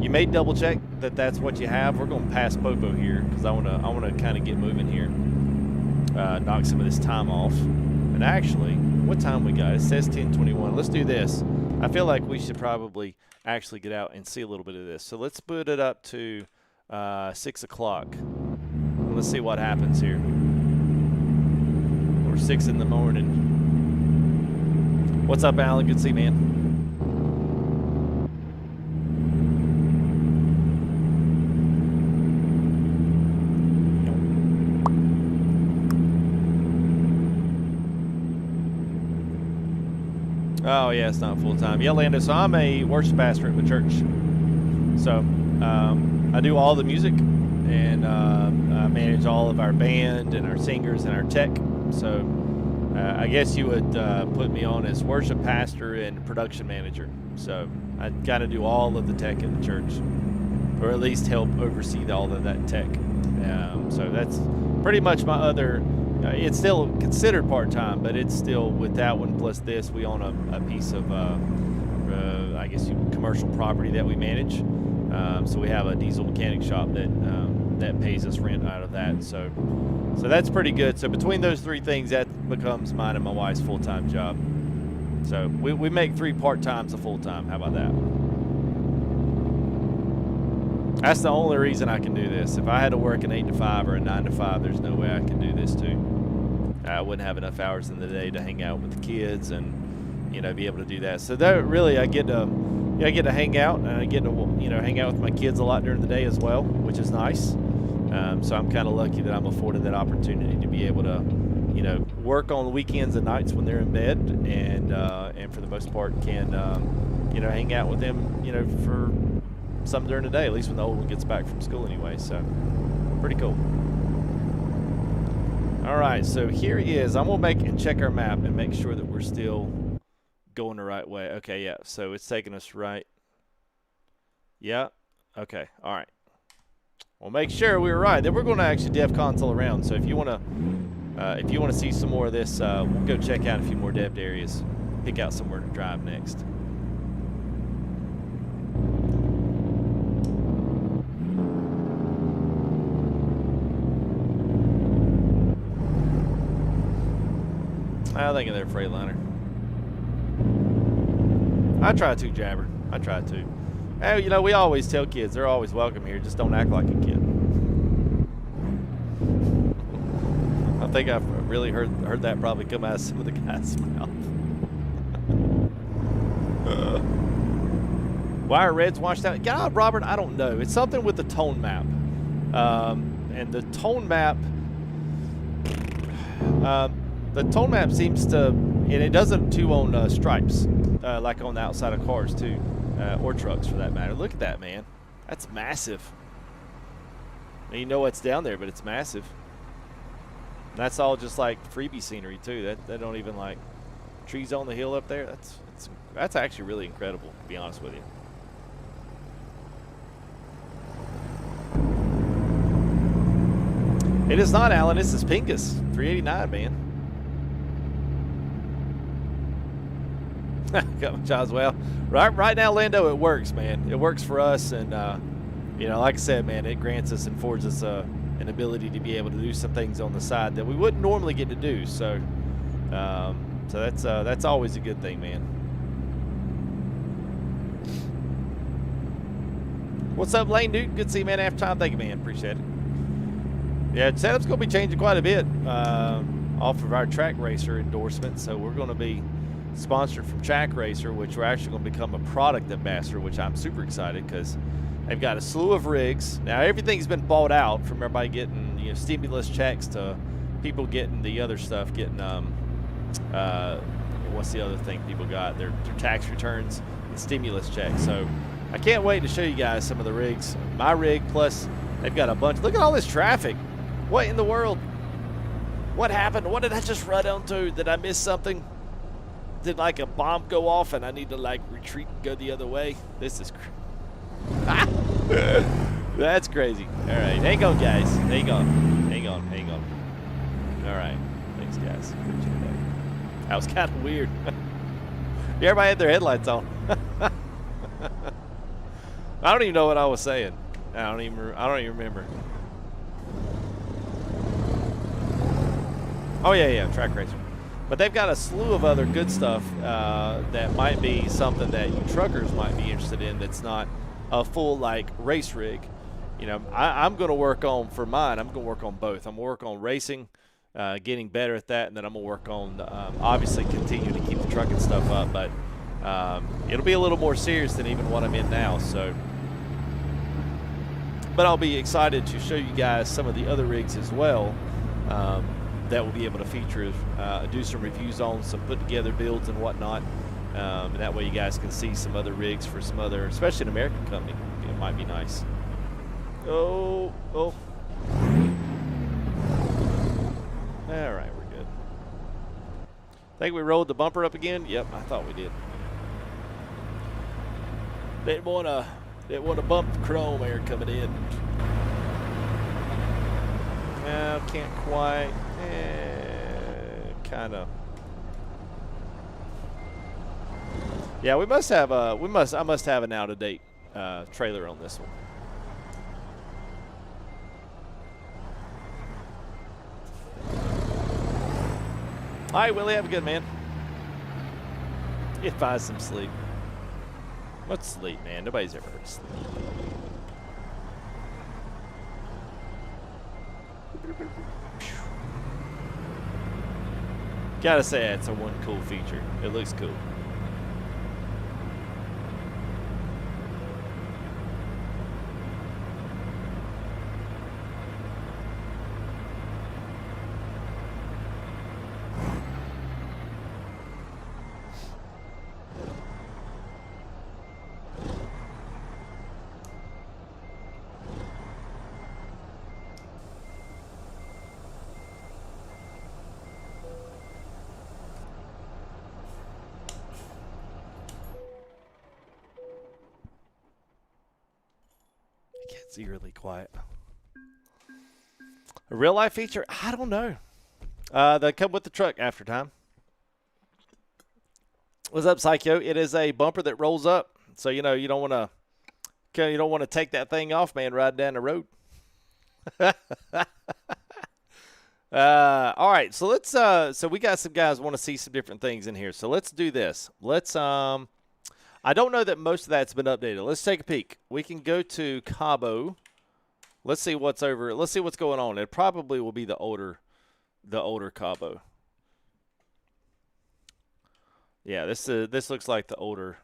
you may double check that that's what you have. We're going to pass Popo here because I want to kind of get moving here, knock some of this time off. And actually, what time we got? It says 10:21. Let's do this. I feel like we should probably actually get out and see a little bit of this. So let's put it up to 6 o'clock. Let's see what happens here. Or 6 in the morning. What's up, Alan? Good to see you, man. Oh, yeah, it's not full-time. Yeah, Lando, so I'm a worship pastor at my church. So I do all the music, and I manage all of our band and our singers and our tech. So I guess you would put me on as worship pastor and production manager. So I kind of do all of the tech in the church, or at least help oversee all of that tech. So that's pretty much my other... it's still considered part-time, but it's still, with that one plus this, we own a piece of, I guess, commercial property that we manage. So we have a diesel mechanic shop that pays us rent out of that. So that's pretty good. So between those three things, that becomes mine and my wife's full-time job. So we make 3 part-times a full-time. How about that? That's the only reason I can do this. If I had to work an 8 to 5 or a 9 to 5, there's no way I can do this too. I wouldn't have enough hours in the day to hang out with the kids and, be able to do that. So that really, I get to hang out, and I get to, hang out with my kids a lot during the day as well, which is nice. So I'm kind of lucky that I'm afforded that opportunity to be able to, work on the weekends and nights when they're in bed, and for the most part can, hang out with them, for some during the day, at least when the old one gets back from school anyway. So pretty cool. All right, so here he is. I'm gonna check our map and make sure that we're still going the right way. Okay, yeah, so it's taking us right. Yeah, okay, all right. We'll make sure we were right. Then we're going to actually dev console around. So if you want to see some more of this, we'll go check out a few more dev'd areas, pick out somewhere to drive next. I think of their Freightliner. I try to, Jabber. I try to. Hey, we always tell kids they're always welcome here. Just don't act like a kid. I think I've really heard that probably come out of some of the guys' mouth. Why are reds washed out? God, Robert, I don't know. It's something with the tone map. And the tone map... the tone map seems to, and it doesn't too on stripes, like on the outside of cars too, or trucks for that matter. Look at that, man. That's massive. And you know what's down there, but it's massive. And that's all just like freebie scenery too. That don't even like trees on the hill up there. That's actually really incredible, to be honest with you. It is not, Alan. This is Pingus 389, man. Got my jobs. Well, right now, Lando, it works, man. It works for us, and like I said, man, it grants us and affords us an ability to be able to do some things on the side that we wouldn't normally get to do. So, that's always a good thing, man. What's up, Lane Duke? Good to see you, man. After time, thank you, man. Appreciate it. Yeah, setup's gonna be changing quite a bit off of our Track Racer endorsement. So we're gonna be sponsored from Track Racer, which we're actually going to become a product ambassador, which I'm super excited because they've got a slew of rigs. Now everything's been bought out, from everybody getting stimulus checks to people getting the other stuff, getting what's the other thing people got? Their tax returns and stimulus checks. So I can't wait to show you guys some of the rigs. My rig, plus they've got a bunch. Look at all this traffic. What in the world? What happened? What did I just run onto? Did I miss something? Did like a bomb go off and I need to like retreat and go the other way? This is that's crazy. All right, hang on, guys. Hang on. Hang on. Hang on. All right. Thanks, guys. Appreciate that. That was kind of weird. Everybody had their headlights on. I don't even know what I was saying. I don't even remember. Oh yeah, track racer. But they've got a slew of other good stuff that might be something that you truckers might be interested in. That's not a full like race rig. You know, I'm going to work on for mine. I'm going to work on both. I'm going to work on racing, getting better at that, and then I'm going to work on obviously continue to keep the trucking stuff up. But it'll be a little more serious than even what I'm in now. So, but I'll be excited to show you guys some of the other rigs as well. That we'll be able to feature, do some reviews on, some put together builds and whatnot. And that way you guys can see some other rigs for some other, especially an American company. It might be nice. Oh. All right, we're good. Think we rolled the bumper up again? Yep, I thought we did. Didn't want to bump the chrome air coming in. No, can't quite. Kind of. Yeah, I must have an out-of-date trailer on this one. All right, Willie, have a good man. Get by some sleep. What's sleep, man? Nobody's ever heard of sleep. Gotta say, it's a one cool feature. It looks cool. It's eerily quiet. A real life feature? I don't know. They come with the truck after time. What's up, Psycho? It is a bumper that rolls up, so you know you don't want to take that thing off, man, riding down the road. All right, so let's so we got some guys want to see some different things in here. So let's do this. Let's I don't know that most of that's been updated. Let's take a peek. We can go to Cabo. Let's see what's over. Let's see what's going on. It probably will be the older Cabo. Yeah, this looks like the older.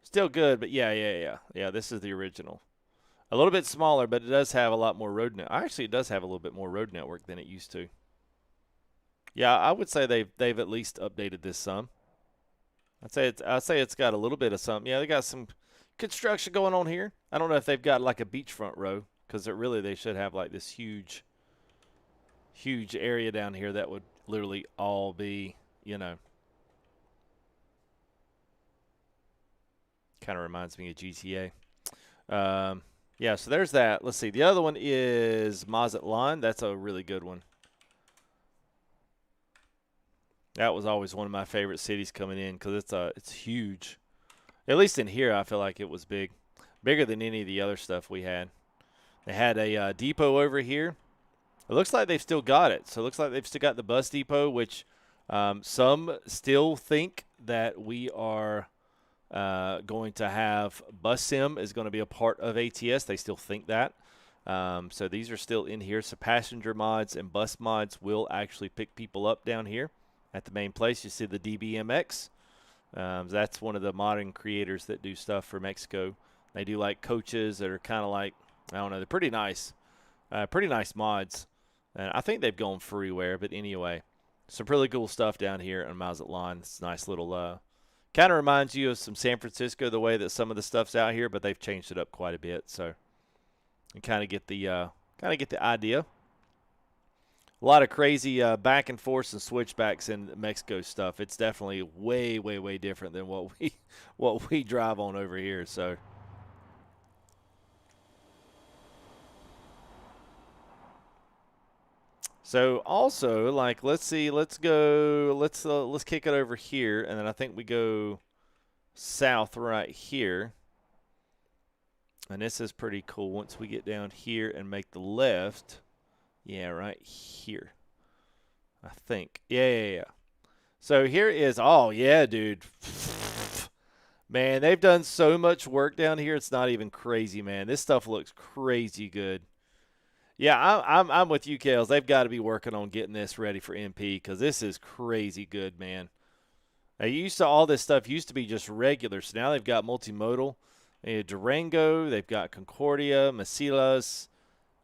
Still good, but yeah. This is the original. A little bit smaller, but it does have a lot more road net. Actually, it does have a little bit more road network than it used to. Yeah, I would say they've at least updated this some. I'd say it's got a little bit of something. Yeah, they got some construction going on here. I don't know if they've got like a beachfront row, because they should have like this huge area down here that would literally all be, you know. Kind of reminds me of GTA. Yeah, so there's that. Let's see. The other one is Mazatlan. That's a really good one. That was always one of my favorite cities coming in because it's huge. At least in here, I feel like it was big. Bigger than any of the other stuff we had. They had a depot over here. It looks like they've still got it. So it looks like they've still got the bus depot, which some still think that we are going to have bus sim is going to be a part of ATS. They still think that. So these are still in here. So passenger mods and bus mods will actually pick people up down here at the main place. You see the DBMX. That's one of the modern creators that do stuff for Mexico. They do like coaches that are kind of like, I don't know, they're pretty nice mods. And I think they've gone freeware, but anyway, some really cool stuff down here in Mazatlan. It's a nice little Kind of reminds you of some San Francisco, the way that some of the stuff's out here, but they've changed it up quite a bit. So you kind of get the idea. A lot of crazy back and forth and switchbacks in Mexico stuff. It's definitely way, way, way different than what we drive on over here. So also, like, let's see, let's kick it over here, and then I think we go south right here. And this is pretty cool. Once we get down here and make the left, yeah, right here, I think. Yeah. So here is, oh yeah, dude. Man, they've done so much work down here. It's not even crazy, man. This stuff looks crazy good. Yeah, I'm with you, Kales. They've got to be working on getting this ready for MP because this is crazy good, man. Now, all this stuff used to be just regular, so now they've got multimodal. Durango, they've got Concordia, Mesilas,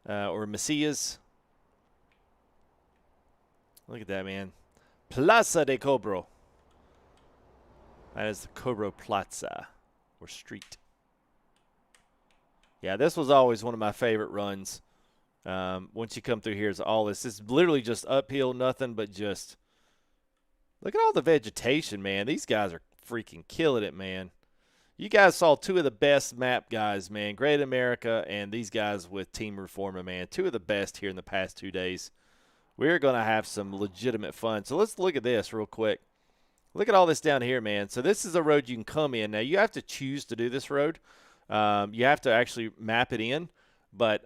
or Messias. Look at that, man. Plaza de Cobro. That is the Cobro Plaza, or street. Yeah, this was always one of my favorite runs. Once you come through here, it's all this. It's literally just uphill, nothing but just. Look at all the vegetation, man. These guys are freaking killing it, man. You guys saw two of the best map guys, man. Great America and these guys with Team Reforma, man. Two of the best here in the past 2 days. We're going to have some legitimate fun. So let's look at this real quick. Look at all this down here, man. So this is a road you can come in. Now, you have to choose to do this road. You have to actually map it in. But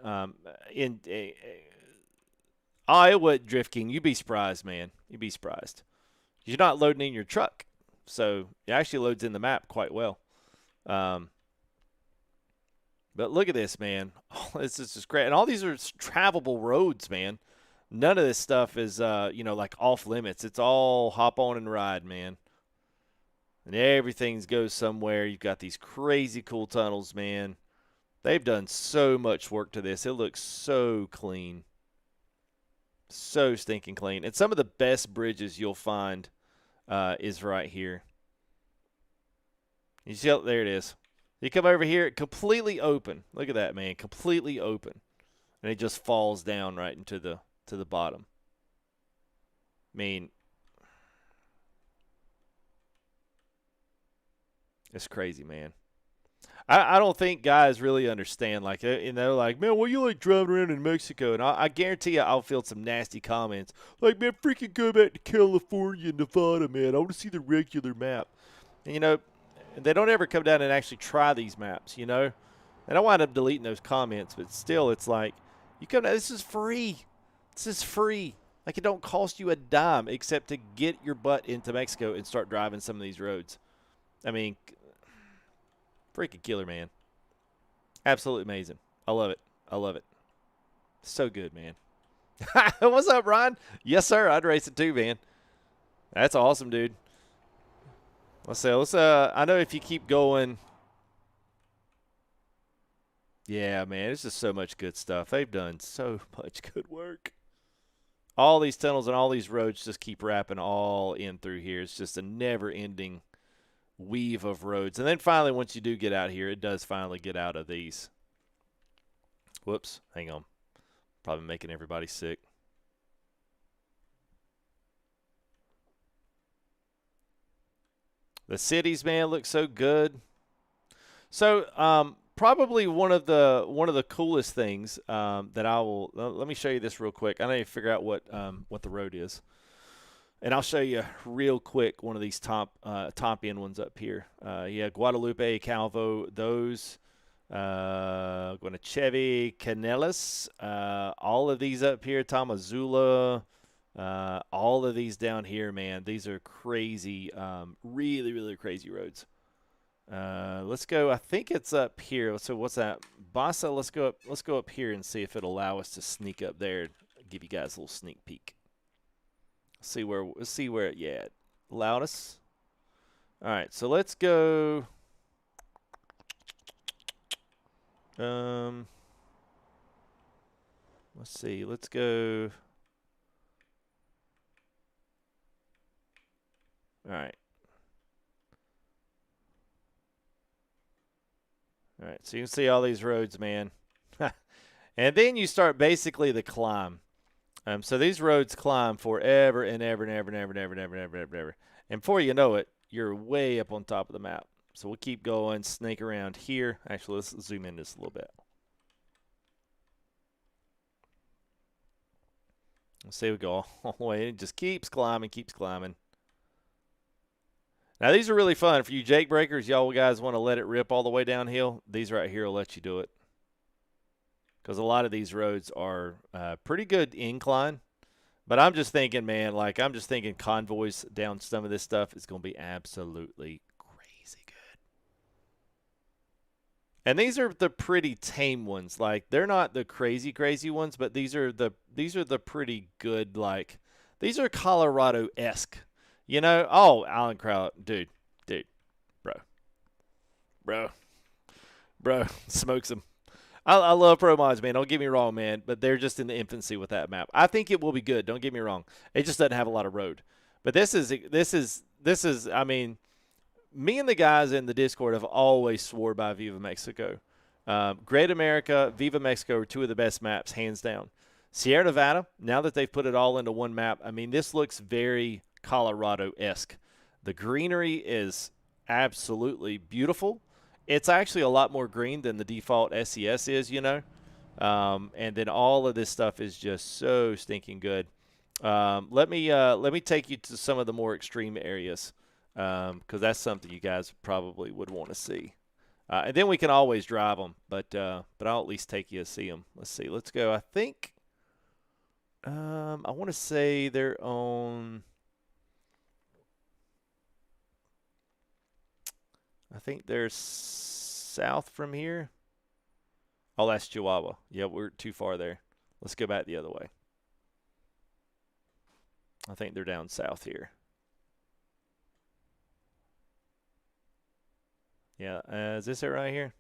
Iowa Drift King, you'd be surprised, man. You'd be surprised. You're not loading in your truck. So it actually loads in the map quite well. But look at this, man. Oh, this is just great. And all these are travelable roads, man. None of this stuff is, like off limits. It's all hop on and ride, man. And everything goes somewhere. You've got these crazy cool tunnels, man. They've done so much work to this. It looks so clean. So stinking clean. And some of the best bridges you'll find is right here. You see, there it is. You come over here, completely open. Look at that, man. Completely open. And it just falls down right into the bottom. I mean, it's crazy, man. I don't think guys really understand. Like, and they're like, man, well, you like driving around in Mexico. And I guarantee you I'll feel some nasty comments. Like, man, freaking go back to California and Nevada, man. I want to see the regular map. And, they don't ever come down and actually try these maps, And I wind up deleting those comments. But still, it's like, you come down, this is free. This is free. Like, it don't cost you a dime except to get your butt into Mexico and start driving some of these roads. I mean, freaking killer, man. Absolutely amazing. I love it. I love it. So good, man. What's up, Ron? Yes, sir. I'd race it too, man. That's awesome, dude. I know if you keep going. Yeah, man. It's just so much good stuff. They've done so much good work. All these tunnels and all these roads just keep wrapping all in through here. It's just a never-ending weave of roads. And then finally, once you do get out here, it does finally get out of these. Whoops. Hang on. Probably making everybody sick. The cities, man, look so good. So, probably one of the coolest things that I will. Let me show you this real quick. I need to figure out what the road is, and I'll show you real quick one of these top end ones up here. Yeah, Guadalupe, Calvo, those. Guanachevi, Canelas, all of these up here, Tamazula. All of these down here, man, these are crazy, really, really crazy roads. Let's go. I think it's up here. So what's that? Bassa, let's go up here and see if it'll allow us to sneak up there. Give you guys a little sneak peek. Let's see where it, yeah, it allowed us. All right, so let's go. Let's see. Let's go. All right. All right, so you can see all these roads, man. And then you start basically the climb. So these roads climb forever and ever and ever and ever and ever and ever and ever and ever. And before you know it, you're way up on top of the map. So we'll keep going, snake around here. Actually, let's zoom in just a little bit. Let's see, we go all the way. It just keeps climbing, keeps climbing. Now, these are really fun. For you Jake breakers, y'all guys want to let it rip all the way downhill, these right here will let you do it. Because a lot of these roads are pretty good incline. But I'm just thinking, man, like I'm just thinking convoys down some of this stuff is going to be absolutely crazy good. And these are the pretty tame ones. Like they're not the crazy ones, but these are the pretty good. Like these are Colorado-esque. You know? Oh, Alan Crowd, dude, bro, smokes them. I love Pro Mods, man. Don't get me wrong, man. But they're just in the infancy with that map. I think it will be good. Don't get me wrong. It just doesn't have a lot of road. But this is. I mean, me and the guys in the Discord have always swore by Viva Mexico. Great America, Viva Mexico are two of the best maps, hands down. Sierra Nevada. Now that they've put it all into one map, I mean, this looks very Colorado-esque. The greenery is absolutely beautiful. It's actually a lot more green than the default SES is, you know. And then all of this stuff is just so stinking good. Let me take you to some of the more extreme areas because that's something you guys probably would want to see. And then we can always drive them, but I'll at least take you to see them. Let's see. Let's go. I think I want to say they're on. I think they're south from here. Oh, that's Chihuahua. Yeah, we're too far there. Let's go back the other way. I think they're down south here. Yeah, is this it right here?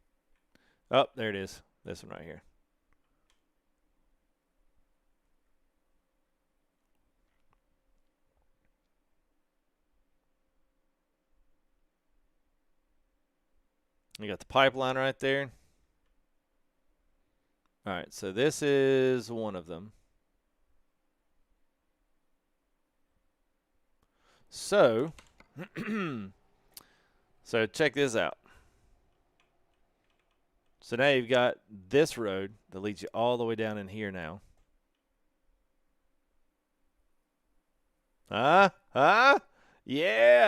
Oh, there it is. This one right here. You got the pipeline right there. All right, so this is one of them. So, so check this out. So now you've got this road that leads you all the way down in here now. Yeah,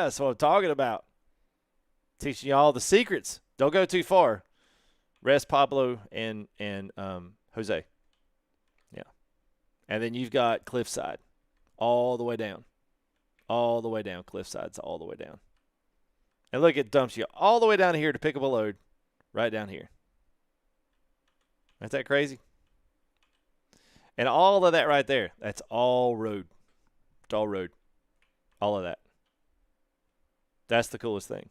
that's what I'm talking about. Teaching you all the secrets. Don't go too far. Rest Pablo and Jose. Yeah. And then you've got Cliffside all the way down. All the way down. Cliffside's all the way down. And look, it dumps you all the way down here to pick up a load right down here. Isn't that crazy? And all of that right there, that's all road. It's all road. All of that. That's the coolest thing.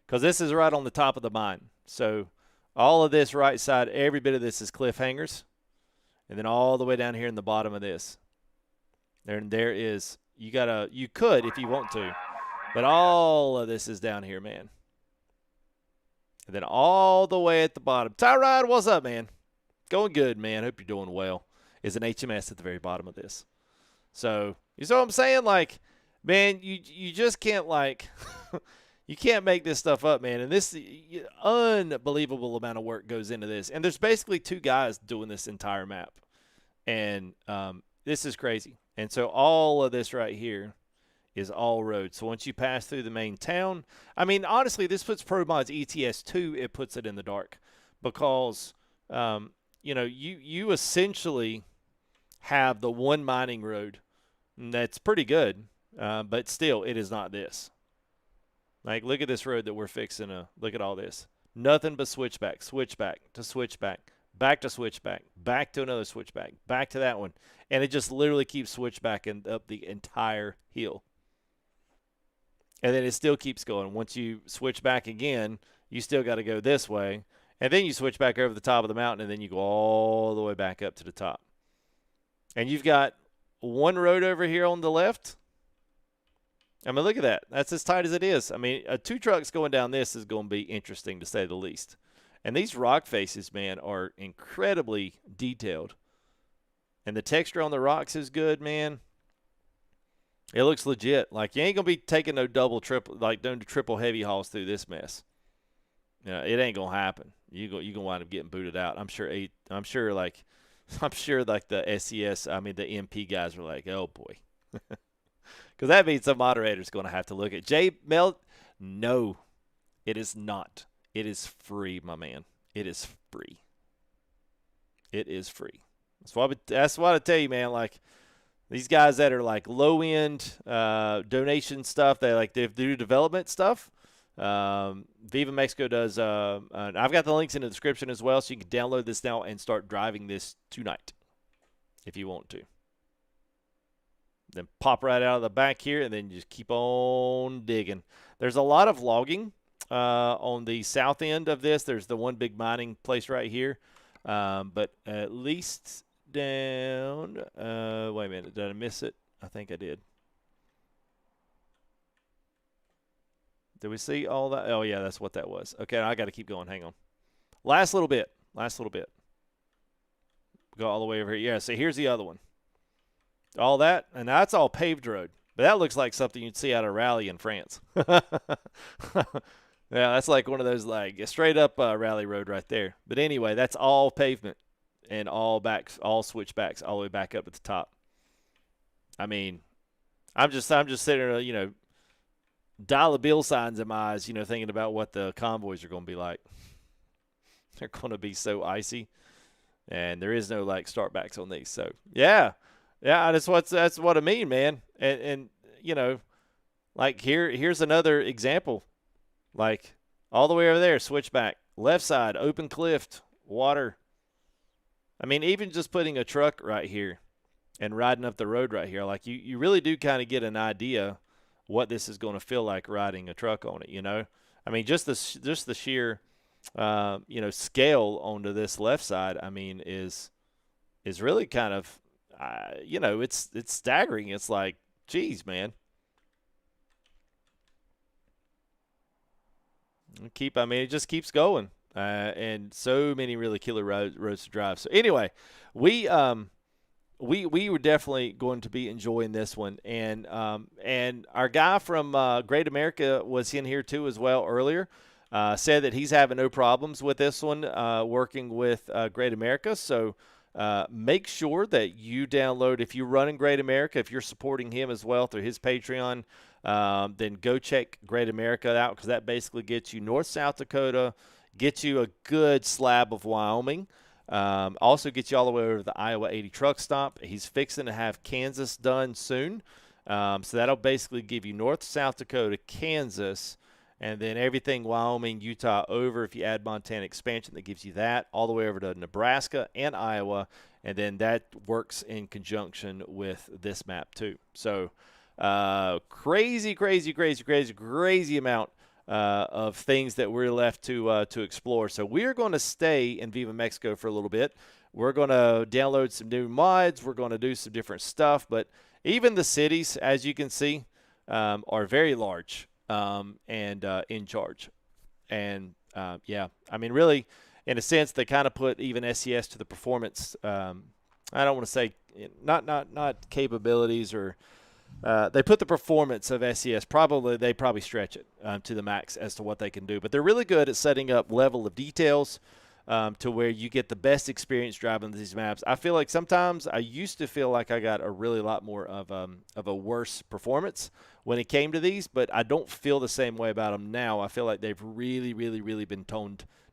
Because this is right on the top of the mine. So all of this right side, every bit of this is cliffhangers. And then all the way down here in the bottom of this. There is, you could if you want to. But all of this is down here, man. And then all the way at the bottom. Tyrod, what's up, man? Going good, man. Hope you're doing well. Is an HMS at the very bottom of this. So, you see what I'm saying? Like, man, you just can't, like... You can't make this stuff up, man. And this unbelievable amount of work goes into this. And there's basically two guys doing this entire map. And this is crazy. And so all of this right here is all road. So once you pass through the main town, I mean, honestly, this puts Pro Mods ETS 2, it puts it in the dark. Because, you know, you essentially have the one mining road. And that's pretty good. But still, it is not this. Like, look at this road that we're fixing. Look at all this. Nothing but switchback, switchback to switchback, back to switchback, back to another switchback, back to that one. And it just literally keeps switchbacking up the entire hill. And then it still keeps going. Once you switch back again, you still got to go this way. And then you switch back over the top of the mountain, and then you go all the way back up to the top. And you've got one road over here on the left. I mean, look at that. That's as tight as it is. I mean, 2 trucks going down this is going to be interesting, to say the least. And these rock faces, man, are incredibly detailed. And the texture on the rocks is good, man. It looks legit. Like, you ain't going to be taking no double, triple, like doing triple heavy hauls through this mess. You know, it ain't going to happen. You going to wind up getting booted out. I'm sure like the SES, I mean, the MP guys were like, oh, boy. Because that means the moderator's going to have to look at Mel. No, it is not. It is free, my man. It is free. It is free. That's what I tell you, man. Like, these guys that are like low end donation stuff, they do development stuff. Viva Mexico does. I've got the links in the description as well, so you can download this now and start driving this tonight if you want to. Then pop right out of the back here, and then just keep on digging. There's a lot of logging on the south end of this. There's the one big mining place right here, but at least down. Wait a minute, did I miss it? I think I did. Did we see all that? Oh, yeah, that's what that was. Okay, I got to keep going. Hang on. Last little bit. Go all the way over here. Yeah, so here's the other one. All that, and that's all paved road. But that looks like something you'd see out of rally in France. Yeah, that's like one of those, like, straight up rally road right there. But anyway, that's all pavement and all switchbacks all the way back up at the top. I mean, I'm just sitting there, you know, dollar bill signs in my eyes, you know, thinking about what the convoys are going to be like. They're going to be so icy, and there is no like startbacks on these. So yeah, that's what I mean, man. And you know, like here's another example, like all the way over there, switchback, left side, open cliff, water. I mean, even just putting a truck right here and riding up the road right here, like you really do kind of get an idea what this is going to feel like riding a truck on it, you know? I mean, just the sheer, you know, scale onto this left side, I mean, is really kind of, you know, it's staggering. It's like, geez, man. I mean, it just keeps going, and so many really killer roads to drive. So anyway, we were definitely going to be enjoying this one, and our guy from Great America was in here too as well earlier. Said that he's having no problems with this one working with Great America. So make sure that you download, if you're running Great America, if you're supporting him as well through his Patreon, then go check Great America out, because that basically gets you North South Dakota, gets you a good slab of Wyoming. Also gets you all the way over to the Iowa 80 truck stop. He's fixing to have Kansas done soon. So that'll basically give you North, South Dakota, Kansas, and then everything Wyoming, Utah over. If you add Montana expansion, that gives you that all the way over to Nebraska and Iowa. And then that works in conjunction with this map too. So crazy amount of things that we're left to explore. So we're going to stay in Viva Mexico for a little bit. We're going to download some new mods. We're going to do some different stuff. But even the cities, as you can see, are very large and in charge. And, yeah, I mean, really, in a sense, they kind of put even SES to the performance. I don't want to say not capabilities or they put the performance of SES, they probably stretch it to the max as to what they can do. But they're really good at setting up level of details to where you get the best experience driving these maps. I feel like sometimes I used to feel like I got a lot more of a worse performance when it came to these, but I don't feel the same way about them now. I feel like they've really been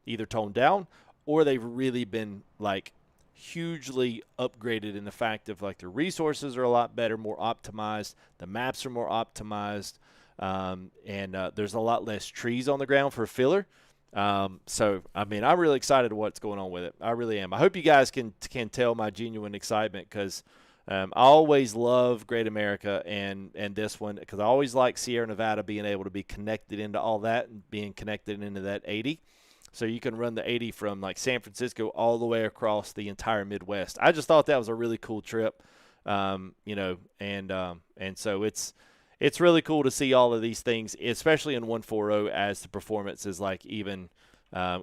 either toned down, or they've really been like hugely upgraded in the fact of like the resources are a lot better, more optimized, the maps are more optimized, and there's a lot less trees on the ground for filler. So I mean, I'm really excited to what's going on with it. I really am. I hope you guys can tell my genuine excitement, because I always love Great America and this one, because I always like Sierra Nevada being able to be connected into all that and being connected into that 80. So you can run the 80 from like San Francisco all the way across the entire Midwest. I just thought that was a really cool trip, you know, and so it's really cool to see all of these things, especially in 140, as the performance is like even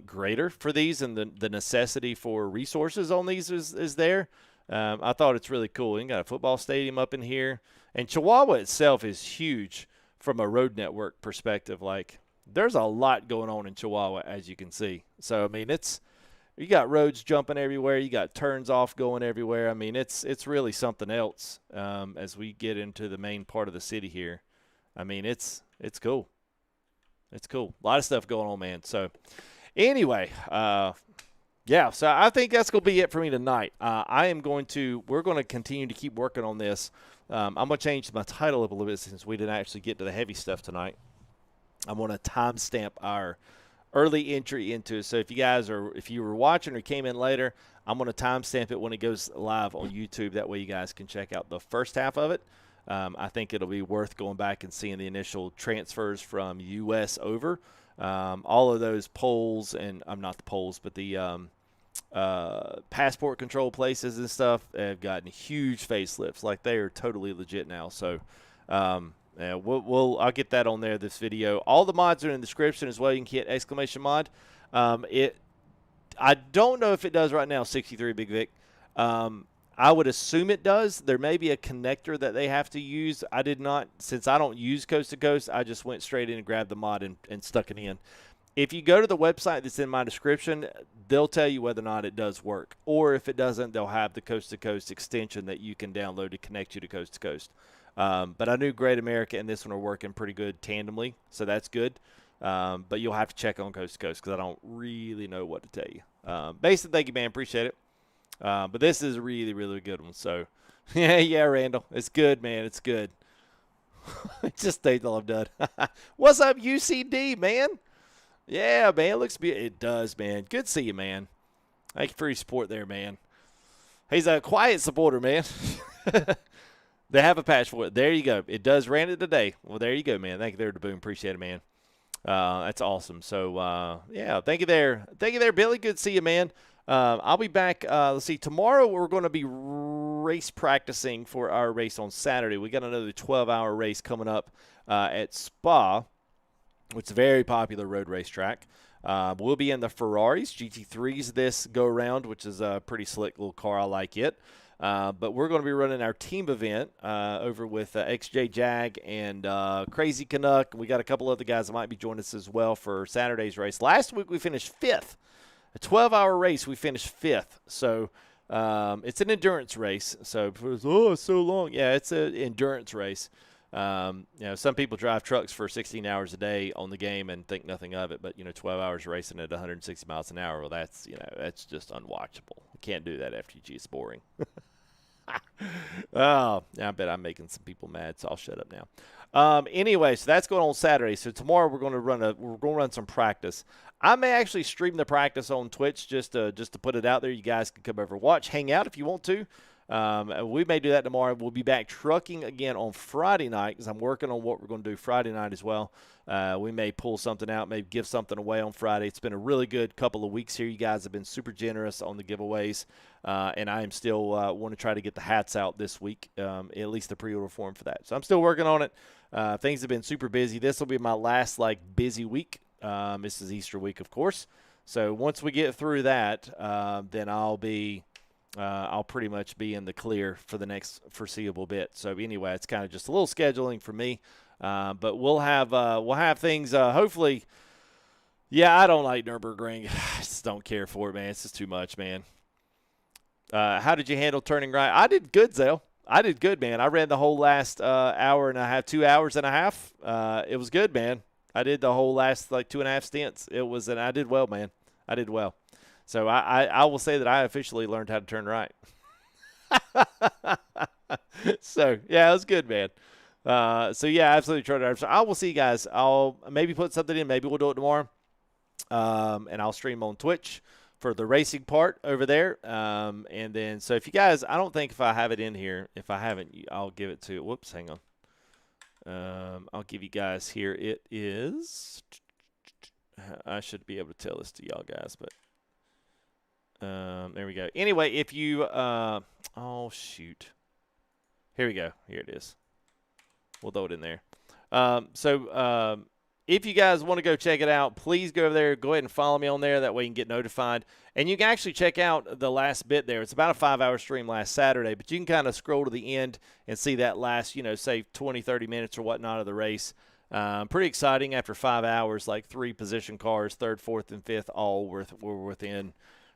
greater for these, and the necessity for resources on these is there. I thought it's really cool. You got a football stadium up in here, and Chihuahua itself is huge from a road network perspective. Like, there's a lot going on in Chihuahua, as you can see. So, I mean, you got roads jumping everywhere. You got turns off going everywhere. I mean, it's really something else as we get into the main part of the city here. I mean, it's cool. It's cool. A lot of stuff going on, man. So, anyway, yeah, so I think that's going to be it for me tonight. We're going to continue to keep working on this. I'm going to change my title up a little bit since we didn't actually get to the heavy stuff tonight. I'm going to timestamp our early entry into it. So if you were watching or came in later, I'm going to timestamp it when it goes live on YouTube. That way you guys can check out the first half of it. I think it'll be worth going back and seeing the initial transfers from U.S. over. All of those polls, and I'm not the polls, but the passport control places and stuff have gotten huge facelifts. Like, they are totally legit now. So yeah, I'll get that on there, this video. All the mods are in the description as well. You can get !mod. I don't know if it does right now, 63 Big Vic. I would assume it does. There may be a connector that they have to use. I did not, since I don't use Coast to Coast, I just went straight in and grabbed the mod and stuck it in. If you go to the website that's in my description, they'll tell you whether or not it does work. Or if it doesn't, they'll have the Coast to Coast extension that you can download to connect you to Coast to Coast. But I knew Great America and this one are working pretty good tandemly, so that's good. But you'll have to check on Coast to Coast because I don't really know what to tell you. Basically, thank you, man. Appreciate it. But this is a really, really good one. So, yeah, Randall. It's good, man. It's good. Just stay till I'm done. What's up, UCD, man? Yeah, man. It looks beautiful. It does, man. Good to see you, man. Thank you for your support there, man. He's a quiet supporter, man. They have a patch for it. There you go. It does ran it today. Well, there you go, man. Thank you there to Boom. Appreciate it, man. That's awesome. So, yeah, thank you there. Thank you there, Billy. Good to see you, man. I'll be back. Let's see. Tomorrow we're going to be race practicing for our race on Saturday. We got another 12-hour race coming up at Spa, which is a very popular road racetrack. We'll be in the Ferraris, GT3s this go-around, which is a pretty slick little car. I like it. But we're going to be running our team event over with XJ Jag and Crazy Canuck. We got a couple other guys that might be joining us as well for Saturday's race. Last week we finished 5th. A 12-hour race, we finished 5th. So it's an endurance race. So, it's so long. Yeah, it's an endurance race. Some people drive trucks for 16 hours a day on the game and think nothing of it. But, 12 hours racing at 160 miles an hour, well, that's just unwatchable. You can't do that FTG. It's boring. Oh, I bet I'm making some people mad, so I'll shut up now. Anyway, so that's going on Saturday. So tomorrow we're going to run some practice. I may actually stream the practice on Twitch just to put it out there. You guys can come over, watch, hang out if you want to. We may do that tomorrow. We'll be back trucking again on Friday night because I'm working on what we're going to do Friday night as well. We may pull something out, maybe give something away on Friday. It's been a really good couple of weeks here. You guys have been super generous on the giveaways, and I am still want to try to get the hats out this week, at least the pre-order form for that. So I'm still working on it. Things have been super busy. This will be my last busy week. This is Easter week, of course. So once we get through that, then I'll pretty much be in the clear for the next foreseeable bit. So anyway, it's kind of just a little scheduling for me, but we'll have things. Hopefully, yeah. I don't like Nürburgring. I just don't care for it, man. It's just too much, man. How did you handle turning right? I did good, Zell. I did good, man. I ran the whole last hour and a half, 2 hours and a half. It was good, man. I did the whole last 2.5 stints. And I did well, man. I did well. So I will say that I officially learned how to turn right. So, yeah, it was good, man. So, yeah, absolutely. So I will see you guys. I'll maybe put something in. Maybe we'll do it tomorrow. And I'll stream on Twitch for the racing part over there. And then, so if you guys, I don't think if I have it in here. If I haven't, I'll give it to, whoops, hang on. I'll give you guys here. It is, I should be able to tell this to y'all guys, but there we go. Anyway, if you, oh shoot, here we go. Here it is. We'll throw it in there. if you guys want to go check it out, please go over there. Go ahead and follow me on there. That way you can get notified. And you can actually check out the last bit there. It's about a 5-hour stream last Saturday, but you can kind of scroll to the end and see that last, say 20, 30 minutes or whatnot of the race. Pretty exciting after 5 hours, like 3 position cars, 3rd, 4th, and 5th, all were within,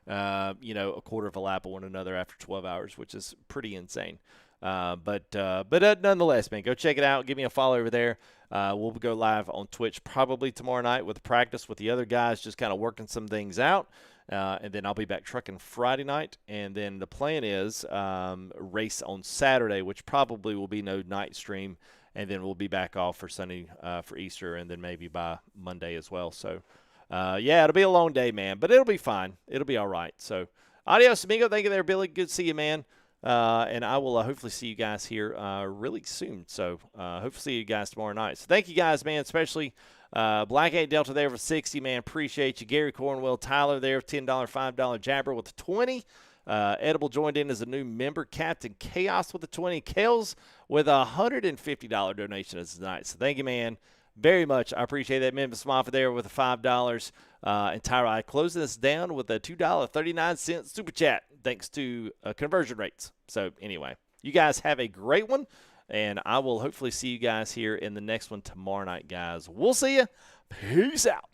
a quarter of a lap of one another after 12 hours, which is pretty insane. But nonetheless, man, go check it out. Give me a follow over there. We'll go live on Twitch probably tomorrow night with practice with the other guys, just kind of working some things out. And then I'll be back trucking Friday night. And then the plan is race on Saturday, which probably will be no night stream. And then we'll be back off for Sunday for Easter, and then maybe by Monday as well. So, it'll be a long day, man. But it'll be fine. It'll be all right. So, adios, amigo. Thank you there, Billy. Good to see you, man. And I will hopefully see you guys here really soon. So hopefully see you guys tomorrow night. So thank you guys, man, especially Black 8 Delta there for 60, man. Appreciate you. Gary Cornwell, Tyler there, $10, $5 Jabber with the 20. Edible joined in as a new member. Captain Chaos with the 20. Kales with a $150 donation as tonight. So thank you, man, very much. I appreciate that. Memphis Mafia there with the $5. And Tyra closing this down with a $2.39 super chat, thanks to conversion rates. So anyway, you guys have a great one, and I will hopefully see you guys here in the next one tomorrow night, guys. We'll see you. Peace out.